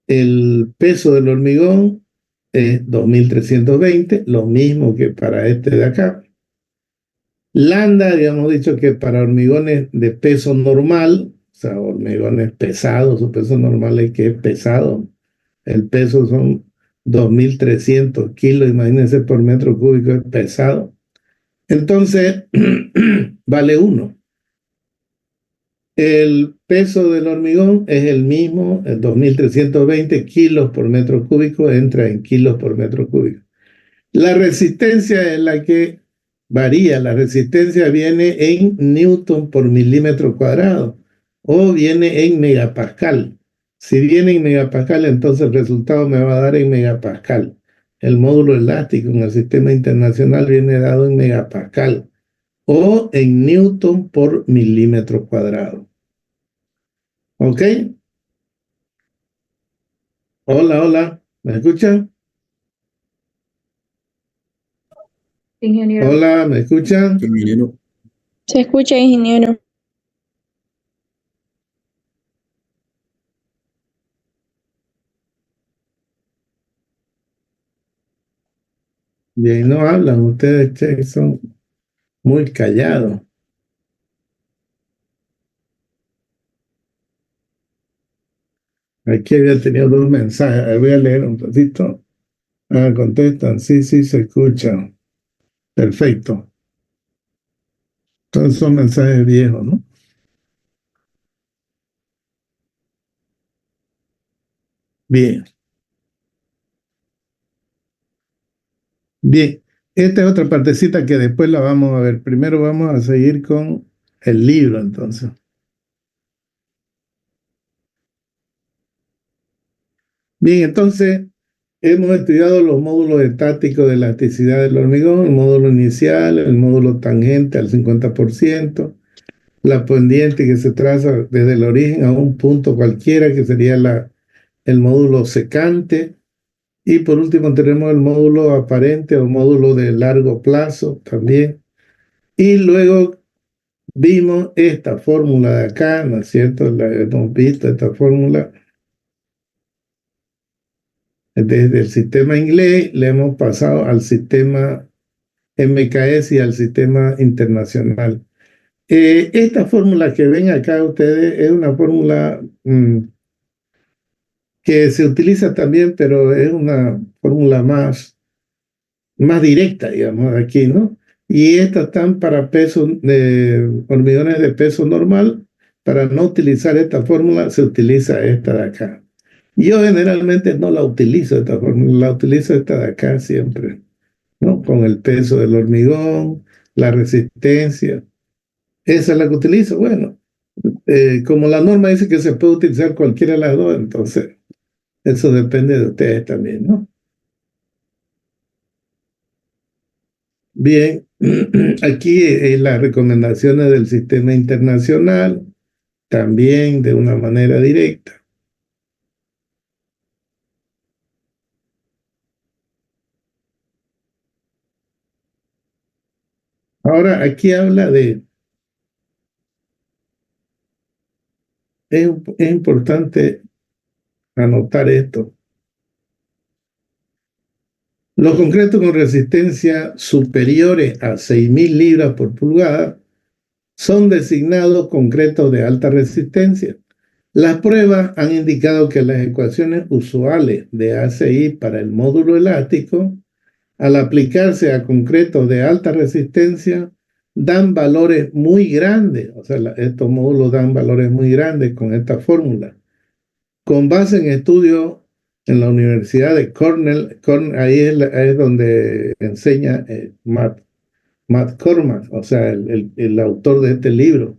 el peso del hormigón es 2.320, lo mismo que para este de acá. Lambda, habíamos dicho que para hormigones de peso normal, o sea, hormigones pesados, su peso normal es que es pesado. El peso son 2.300 kilos, imagínense por metro cúbico, es pesado. Entonces, vale 1. El peso del hormigón es el mismo, 2.320 kilos por metro cúbico, entra en kilos por metro cúbico. La resistencia es la que varía, la resistencia viene en newton por milímetro cuadrado o viene en megapascal. Si viene en megapascal, entonces el resultado me va a dar en megapascal. El módulo elástico en el sistema internacional viene dado en megapascal o en newton por milímetro cuadrado. ¿Ok? Hola, hola. ¿Me escuchan? Ingeniero. Hola, ¿me escuchan? Ingeniero. Se escucha, ingeniero. Bien, no hablan ustedes, che, son muy callado. Aquí había tenido dos mensajes. Voy a leer un ratito. Ah, contestan. Sí, sí, se escucha. Perfecto. Entonces son mensajes viejos, ¿no? Bien. Bien. Esta es otra partecita que después la vamos a ver. Primero vamos a seguir con el libro, entonces. Bien, entonces hemos estudiado los módulos estáticos de elasticidad del hormigón, el módulo inicial, el módulo tangente al 50%, la pendiente que se traza desde el origen a un punto cualquiera, que sería el módulo secante. Y por último tenemos el módulo aparente o módulo de largo plazo también. Y luego vimos esta fórmula de acá, ¿no es cierto? La hemos visto, esta fórmula. Desde el sistema inglés le hemos pasado al sistema MKS y al sistema internacional. Esta fórmula que ven acá ustedes es una fórmula que se utiliza también, pero es una fórmula más directa, digamos, aquí, ¿no? Y estas están para pesos de hormigones de peso normal. Para no utilizar esta fórmula, se utiliza esta de acá. Yo generalmente no la utilizo esta fórmula, la utilizo esta de acá siempre, ¿no? Con el peso del hormigón, la resistencia. Esa es la que utilizo. Bueno, como la norma dice que se puede utilizar cualquiera de las dos, entonces eso depende de ustedes también, ¿no? Bien, aquí las recomendaciones del sistema internacional, también de una manera directa. Ahora, aquí habla es importante anotar esto. Los concretos con resistencia superiores a 6.000 libras por pulgada son designados concretos de alta resistencia. Las pruebas han indicado que las ecuaciones usuales de ACI para el módulo elástico, al aplicarse a concretos de alta resistencia, dan valores muy grandes. O sea, estos módulos dan valores muy grandes con esta fórmula. Con base en estudios en la Universidad de Cornell, ahí es donde enseña Matt Cormack, o sea, el autor de este libro.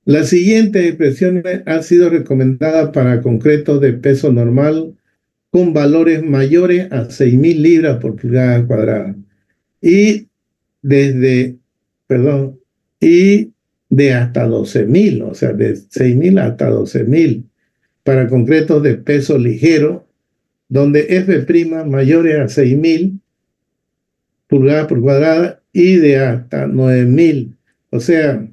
Las siguientes expresiones han sido recomendadas para concretos de peso normal con valores mayores a 6.000 libras por pulgada cuadrada. Y perdón, y de hasta 12.000, o sea, de 6.000 hasta 12.000 para concretos de peso ligero, donde F' mayores a 6.000 pulgadas por cuadrada y de hasta 9.000. O sea,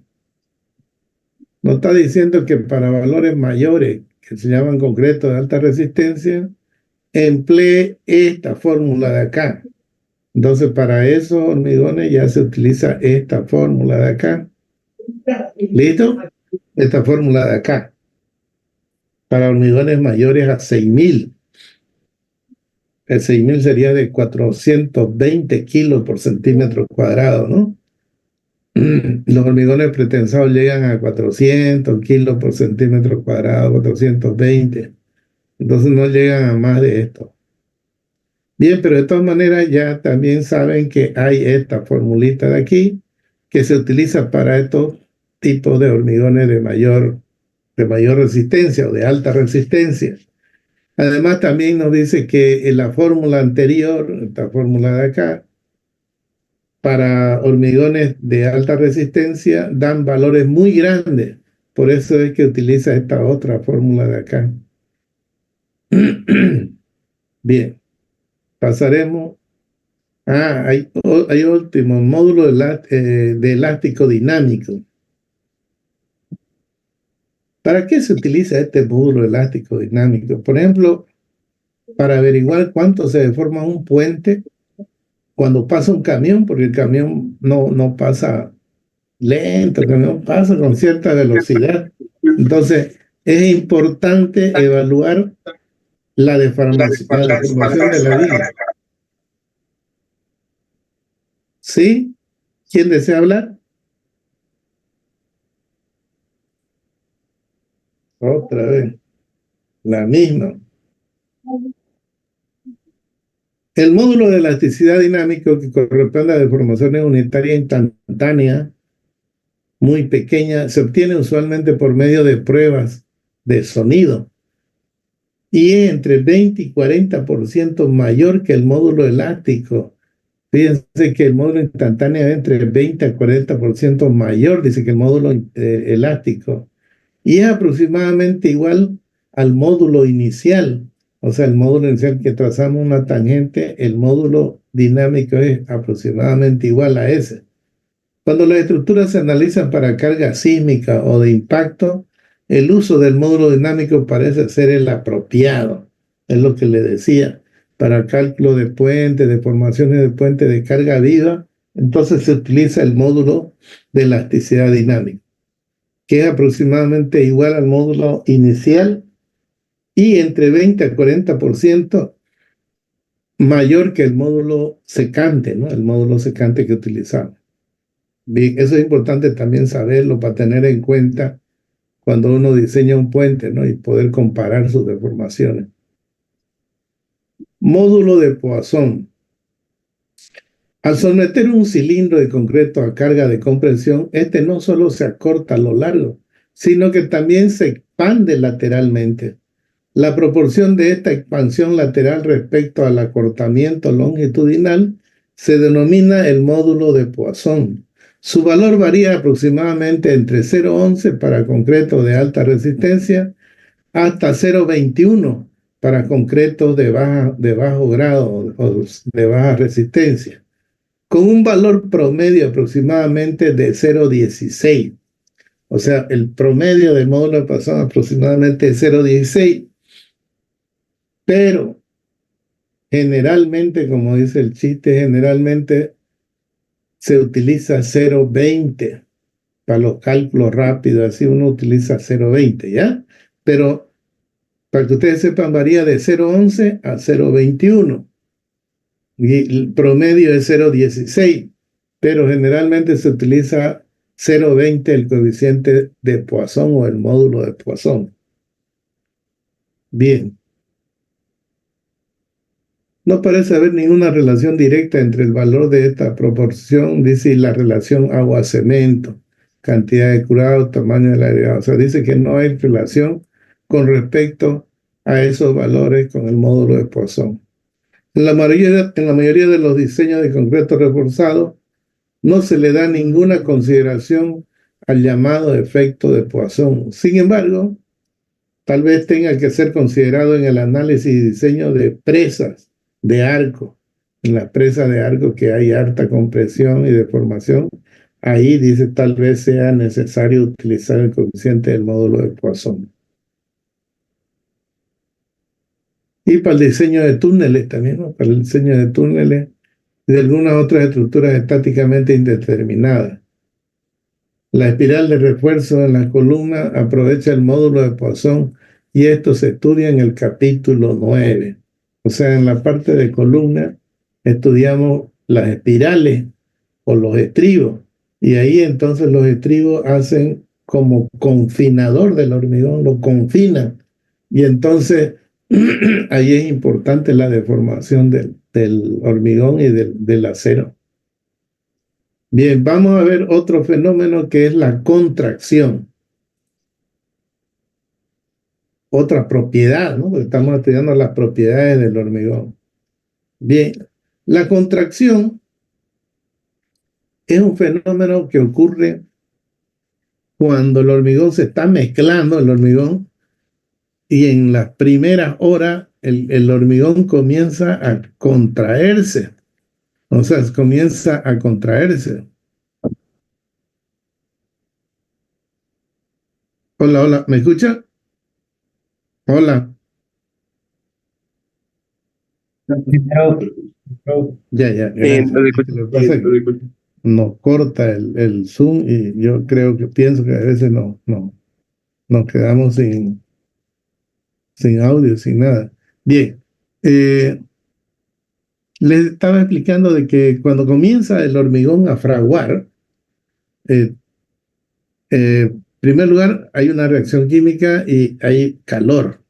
nos está diciendo que para valores mayores, que se llaman concretos de alta resistencia, emplee esta fórmula de acá. Entonces, para esos hormigones ya se utiliza esta fórmula de acá. ¿Listo? Esta fórmula de acá. Para hormigones mayores a 6.000. El 6.000 sería de 420 kilos por centímetro cuadrado, ¿no? Los hormigones pretensados llegan a 400 kilos por centímetro cuadrado, 420. Entonces no llegan a más de esto. Bien, pero de todas maneras ya también saben que hay esta formulita de aquí que se utiliza para estos tipos de hormigones de mayor resistencia o de alta resistencia. Además también nos dice que en la fórmula anterior, esta fórmula de acá, para hormigones de alta resistencia dan valores muy grandes. Por eso es que utiliza esta otra fórmula de acá. Bien, pasaremos. Hay último módulo de elástico dinámico. ¿Para qué se utiliza este módulo elástico dinámico? Por ejemplo, para averiguar cuánto se deforma un puente cuando pasa un camión, porque el camión no pasa lento, el camión pasa con cierta velocidad. Entonces, es importante evaluar la deformación de la viga. ¿Sí? ¿Quién desea hablar? Otra vez, la misma. El módulo de elasticidad dinámico que corresponde a deformaciones unitarias instantáneas muy pequeñas se obtiene usualmente por medio de pruebas de sonido y es entre 20 y 40% mayor que el módulo elástico. Fíjense que el módulo instantáneo es entre 20 a 40% mayor, dice que el módulo elástico. Y es aproximadamente igual al módulo inicial. O sea, el módulo inicial que trazamos una tangente, el módulo dinámico es aproximadamente igual a ese. Cuando las estructuras se analizan para carga sísmica o de impacto, el uso del módulo dinámico parece ser el apropiado. Es lo que le decía. Para cálculo de puentes, de formaciones de puentes de carga viva, entonces se utiliza el módulo de elasticidad dinámica, que es aproximadamente igual al módulo inicial y entre 20 a 40% mayor que el módulo secante, ¿no? El módulo secante que utilizamos. Bien, eso es importante también saberlo para tener en cuenta cuando uno diseña un puente, ¿no? Y poder comparar sus deformaciones. Módulo de Poisson. Al someter un cilindro de concreto a carga de compresión, este no solo se acorta a lo largo, sino que también se expande lateralmente. La proporción de esta expansión lateral respecto al acortamiento longitudinal se denomina el módulo de Poisson. Su valor varía aproximadamente entre 0,11 para concretos de alta resistencia hasta 0,21 para concretos de bajo grado o de baja resistencia, con un valor promedio aproximadamente de 0,16. O sea, el promedio del módulo de Poisson aproximadamente es 0,16. Pero generalmente, como dice el chiste, generalmente se utiliza 0,20 para los cálculos rápidos, así uno utiliza 0,20, ¿ya? Pero para que ustedes sepan, varía de 0,11 a 0,21 y el promedio es 0,16, pero generalmente se utiliza 0,20 el coeficiente de Poisson o el módulo de Poisson. Bien. No parece haber ninguna relación directa entre el valor de esta proporción, dice, y la relación agua-cemento, cantidad de curado, tamaño del agregado. O sea, dice que no hay relación con respecto a esos valores con el módulo de Poisson. En la mayoría de los diseños de concreto reforzado no se le da ninguna consideración al llamado efecto de Poisson. Sin embargo, tal vez tenga que ser considerado en el análisis y diseño de presas de arco. En las presas de arco que hay harta compresión y deformación, ahí dice tal vez sea necesario utilizar el coeficiente del módulo de Poisson. Y para el diseño de túneles también, ¿no? Para el diseño de túneles y de algunas otras estructuras estáticamente indeterminadas. La espiral de refuerzo en la columna aprovecha el módulo de Poisson y esto se estudia en el capítulo 9. O sea, en la parte de columna estudiamos las espirales o los estribos. Y ahí entonces los estribos hacen como confinador del hormigón, lo confinan. Y entonces ahí es importante la deformación del hormigón y del acero. Bien, vamos a ver otro fenómeno que es la contracción. Otra propiedad, ¿no? Porque estamos estudiando las propiedades del hormigón. Bien, la contracción es un fenómeno que ocurre cuando el hormigón se está mezclando, el hormigón, y en las primeras horas el hormigón comienza a contraerse. O sea, comienza a contraerse. Hola, hola, ¿me escucha? Hola. Primero, Ya, gracias. Lo que pasa es que nos corta el Zoom y yo pienso que a veces nos quedamos sin audio, sin nada. Bien, les estaba explicando de que cuando comienza el hormigón a fraguar, en primer lugar hay una reacción química y hay calor.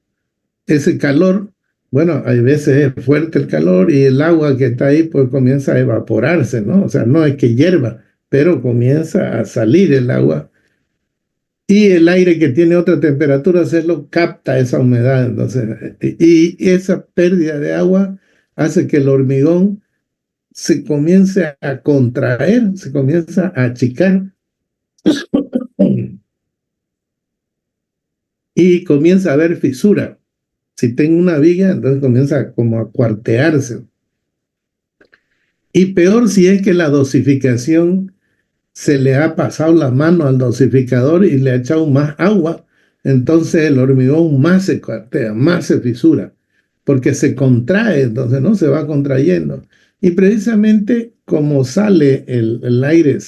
Ese calor, bueno, hay veces es fuerte el calor y el agua que está ahí pues comienza a evaporarse, ¿no? O sea, no es que hierva, pero comienza a salir el agua y el aire que tiene otra temperatura se lo capta esa humedad. Entonces, y esa pérdida de agua hace que el hormigón se comience a contraer, se comienza a achicar y comienza a haber fisura. Si tengo una viga, entonces comienza como a cuartearse. Y peor si es que la dosificación se le ha pasado la mano al dosificador y le ha echado más agua, entonces el hormigón más se cuartea, más se fisura, porque se contrae, entonces no se va contrayendo. Y precisamente como sale el aire,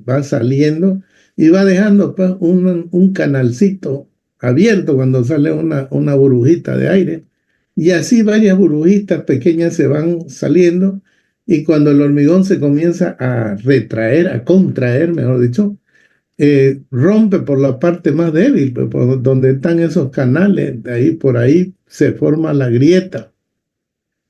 va saliendo y va dejando pues, un canalcito abierto cuando sale una burbujita de aire. Y así varias burbujitas pequeñas se van saliendo y cuando el hormigón se comienza a retraer, a contraer, mejor dicho, rompe por la parte más débil, por donde están esos canales, de ahí por ahí se forma la grieta.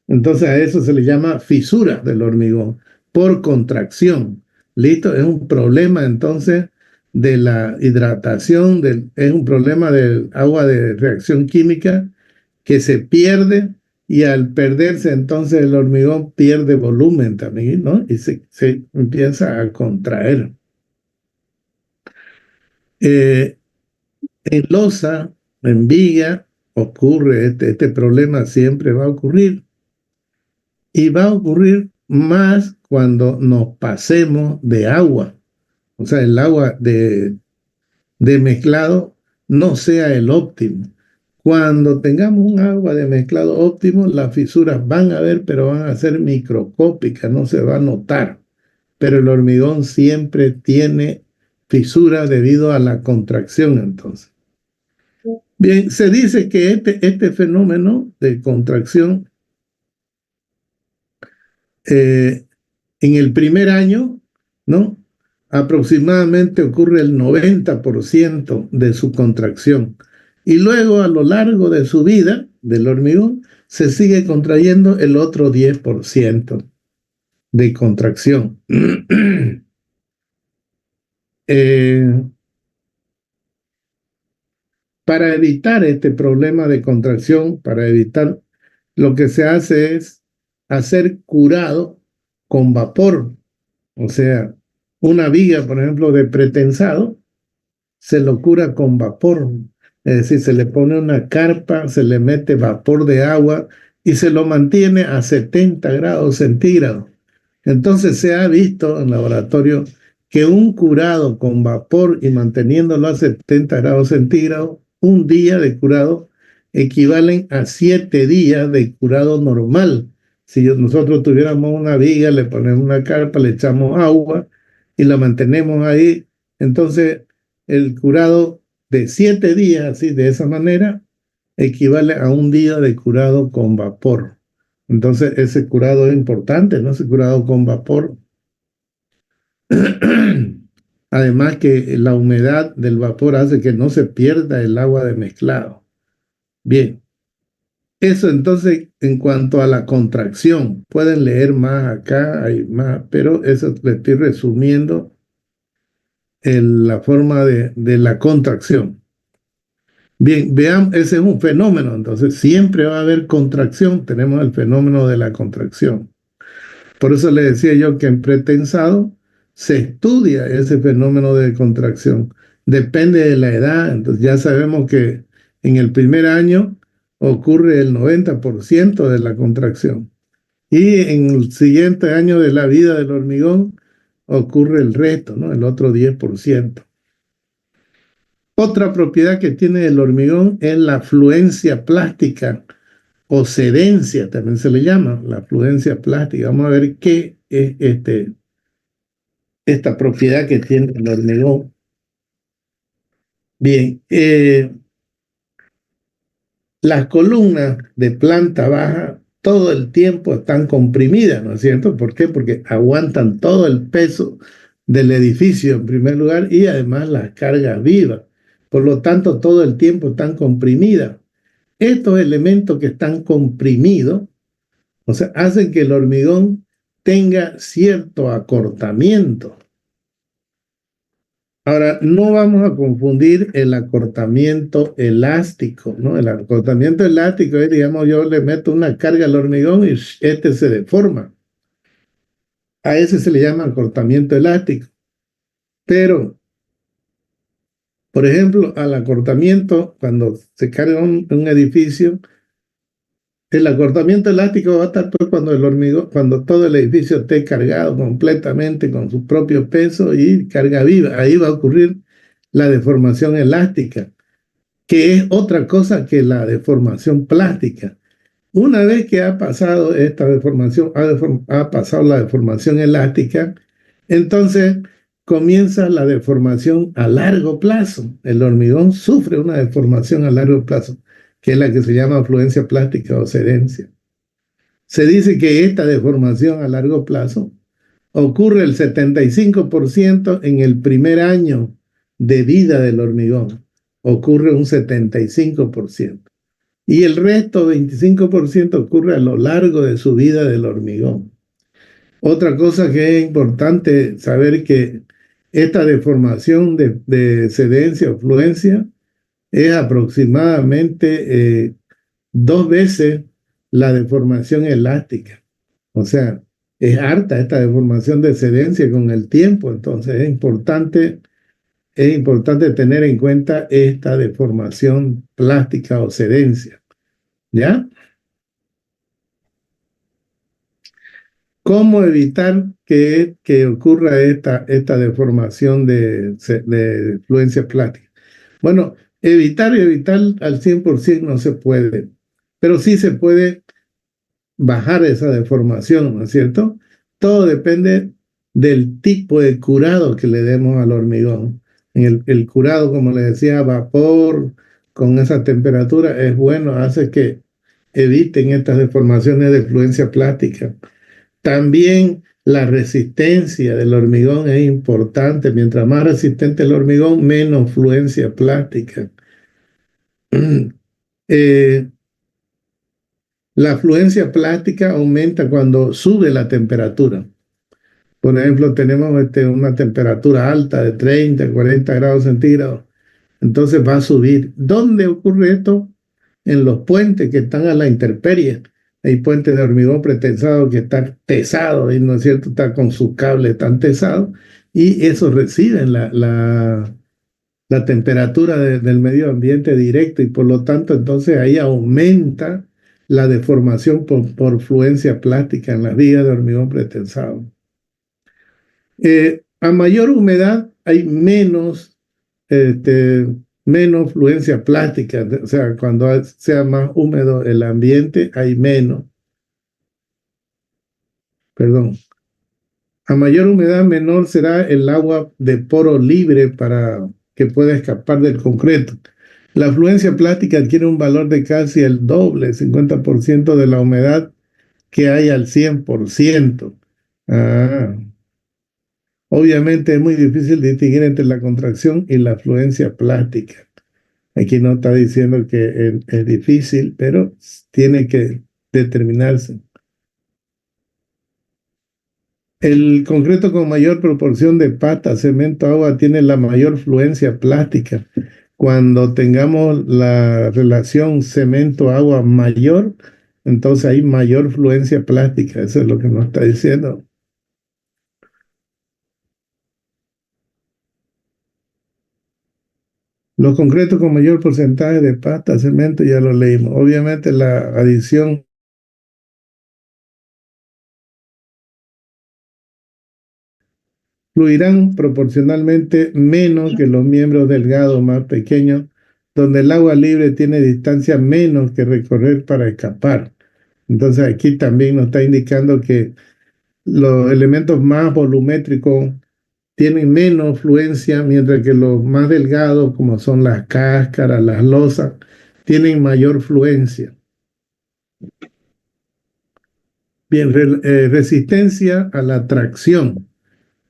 Entonces a eso se le llama fisura del hormigón por contracción. ¿Listo? Es un problema entonces de la hidratación, es un problema del agua de reacción química que se pierde y al perderse entonces el hormigón pierde volumen también, ¿no? Y se empieza a contraer. En losa, en viga, ocurre este problema, siempre va a ocurrir. Y va a ocurrir más cuando nos pasemos de agua. O sea, el agua de mezclado no sea el óptimo. Cuando tengamos un agua de mezclado óptimo, las fisuras van a haber, pero van a ser microscópicas, no se va a notar. Pero el hormigón siempre tiene fisuras debido a la contracción, entonces. Bien, se dice que este fenómeno de contracción en el primer año, ¿no? Aproximadamente ocurre el 90% de su contracción. Y luego a lo largo de su vida del hormigón se sigue contrayendo el otro 10% de contracción. Para evitar este problema de contracción, para evitar, lo que se hace es hacer curado con vapor. O sea, una viga, por ejemplo, de pretensado, se lo cura con vapor. Es decir, se le pone una carpa, se le mete vapor de agua y se lo mantiene a 70 grados centígrados. Entonces se ha visto en laboratorio que un curado con vapor y manteniéndolo a 70 grados centígrados, un día de curado equivalen a 7 días de curado normal. Si nosotros tuviéramos una viga, le ponemos una carpa, le echamos agua y la mantenemos ahí, entonces el curado de 7 días, así de esa manera, equivale a un día de curado con vapor. Entonces ese curado es importante, ¿no? Ese curado con vapor. Además que la humedad del vapor hace que no se pierda el agua de mezclado. Bien, eso entonces en cuanto a la contracción. Pueden leer más acá, hay más, pero eso le estoy resumiendo la forma de la contracción. Bien, vean, ese es un fenómeno, entonces siempre va a haber contracción, tenemos el fenómeno de la contracción. Por eso le decía yo que en pretensado se estudia ese fenómeno de contracción. Depende de la edad, entonces ya sabemos que en el primer año ocurre el 90% de la contracción. Y en el siguiente año de la vida del hormigón ocurre el resto, ¿no? El otro 10%. Otra propiedad que tiene el hormigón es la fluencia plástica. o sedencia, también se le llama, la fluencia plástica. Vamos a ver qué es esta propiedad que tiene el hormigón. Bien, las columnas de planta baja todo el tiempo están comprimidas, ¿no es cierto? ¿Por qué? Porque aguantan todo el peso del edificio en primer lugar y además las cargas vivas. Por lo tanto, todo el tiempo están comprimidas. Estos elementos que están comprimidos, o sea, hacen que el hormigón tenga cierto acortamiento. Ahora, no vamos a confundir el acortamiento elástico, ¿no? El acortamiento elástico es, digamos, yo le meto una carga al hormigón y este se deforma. A ese se le llama acortamiento elástico. Pero, por ejemplo, al acortamiento, cuando se carga un edificio, el acortamiento elástico va a estar pues, cuando el hormigón, cuando todo el edificio esté cargado completamente con su propio peso y carga viva. Ahí va a ocurrir la deformación elástica, que es otra cosa que la deformación plástica. Una vez que ha pasado esta deformación, ha pasado la deformación elástica, entonces comienza la deformación a largo plazo. El hormigón sufre una deformación a largo plazo, que es la que se llama fluencia plástica o sedencia. Se dice que esta deformación a largo plazo ocurre el 75% en el primer año de vida del hormigón. Ocurre un 75%. Y el resto, 25%, ocurre a lo largo de su vida del hormigón. Otra cosa que es importante saber que esta deformación de sedencia o fluencia es aproximadamente 2 veces la deformación elástica. O sea, es harta esta deformación de sedencia con el tiempo. Entonces es importante tener en cuenta esta deformación plástica o sedencia. ¿Ya? ¿Cómo evitar que ocurra esta deformación de fluencia plástica? Bueno, evitar al 100% no se puede, pero sí se puede bajar esa deformación, ¿no es cierto? Todo depende del tipo de curado que le demos al hormigón. El curado, como le decía, a vapor, con esa temperatura, es bueno, hace que eviten estas deformaciones de fluencia plástica. También la resistencia del hormigón es importante. Mientras más resistente el hormigón, menos fluencia plástica. La fluencia plástica aumenta cuando sube la temperatura. Por ejemplo, tenemos una temperatura alta de 30, 40 grados centígrados. Entonces va a subir. ¿Dónde ocurre esto? En los puentes que están a la intemperie. Hay puentes de hormigón pretensado que están tesados, y no es cierto, está con sus cables tan tesados, y eso reciben la temperatura del medio ambiente directo, y por lo tanto, entonces ahí aumenta la deformación por fluencia plástica en las vigas de hormigón pretensado. A mayor humedad hay menos fluencia plástica, o sea, cuando sea más húmedo el ambiente hay menos, perdón. A mayor humedad, menor será el agua de poro libre para que pueda escapar del concreto. La fluencia plástica adquiere un valor de casi el doble, 50% de la humedad que hay al 100%. Ah, obviamente es muy difícil distinguir entre la contracción y la fluencia plástica. Aquí no está diciendo que es difícil, pero tiene que determinarse. El concreto con mayor proporción de pasta, cemento, agua tiene la mayor fluencia plástica. Cuando tengamos la relación cemento-agua mayor, entonces hay mayor fluencia plástica. Eso es lo que nos está diciendo. Los concretos con mayor porcentaje de pasta, cemento, ya lo leímos. Obviamente la adición fluirán proporcionalmente menos que los miembros delgados más pequeños, donde el agua libre tiene distancia menos que recorrer para escapar. Entonces aquí también nos está indicando que los elementos más volumétricos tienen menos fluencia, mientras que los más delgados, como son las cáscaras, las losas, tienen mayor fluencia. Bien, resistencia a la tracción.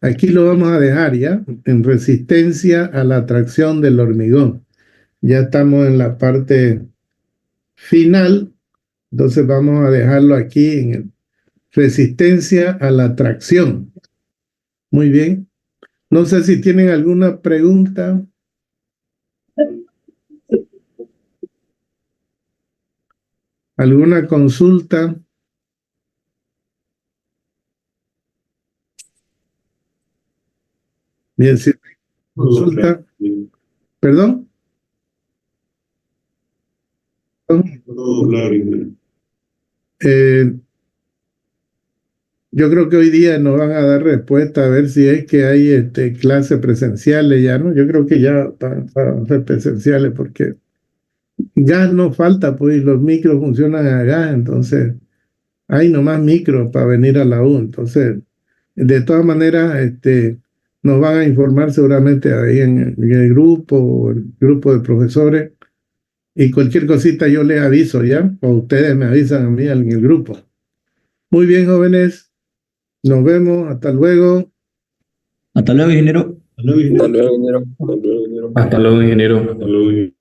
Aquí lo vamos a dejar ya, en resistencia a la tracción del hormigón. Ya estamos en la parte final, entonces vamos a dejarlo aquí en resistencia a la tracción. Muy bien. No sé si tienen alguna pregunta. ¿Alguna consulta? Bien, si consulta. ¿Perdón? Yo creo que hoy día nos van a dar respuesta a ver si es que hay clases presenciales ya, ¿no? Yo creo que ya van a ser presenciales porque gas no falta, pues y los micros funcionan a gas, entonces hay nomás micros para venir a la U. Entonces, de todas maneras, nos van a informar seguramente ahí en el grupo, el grupo de profesores, y cualquier cosita yo les aviso ya, o ustedes me avisan a mí en el grupo. Muy bien, jóvenes, nos vemos, hasta luego. Hasta luego, ingeniero. Hasta luego, ingeniero. Hasta luego, ingeniero. Hasta luego, ingeniero. Hasta luego, ingeniero.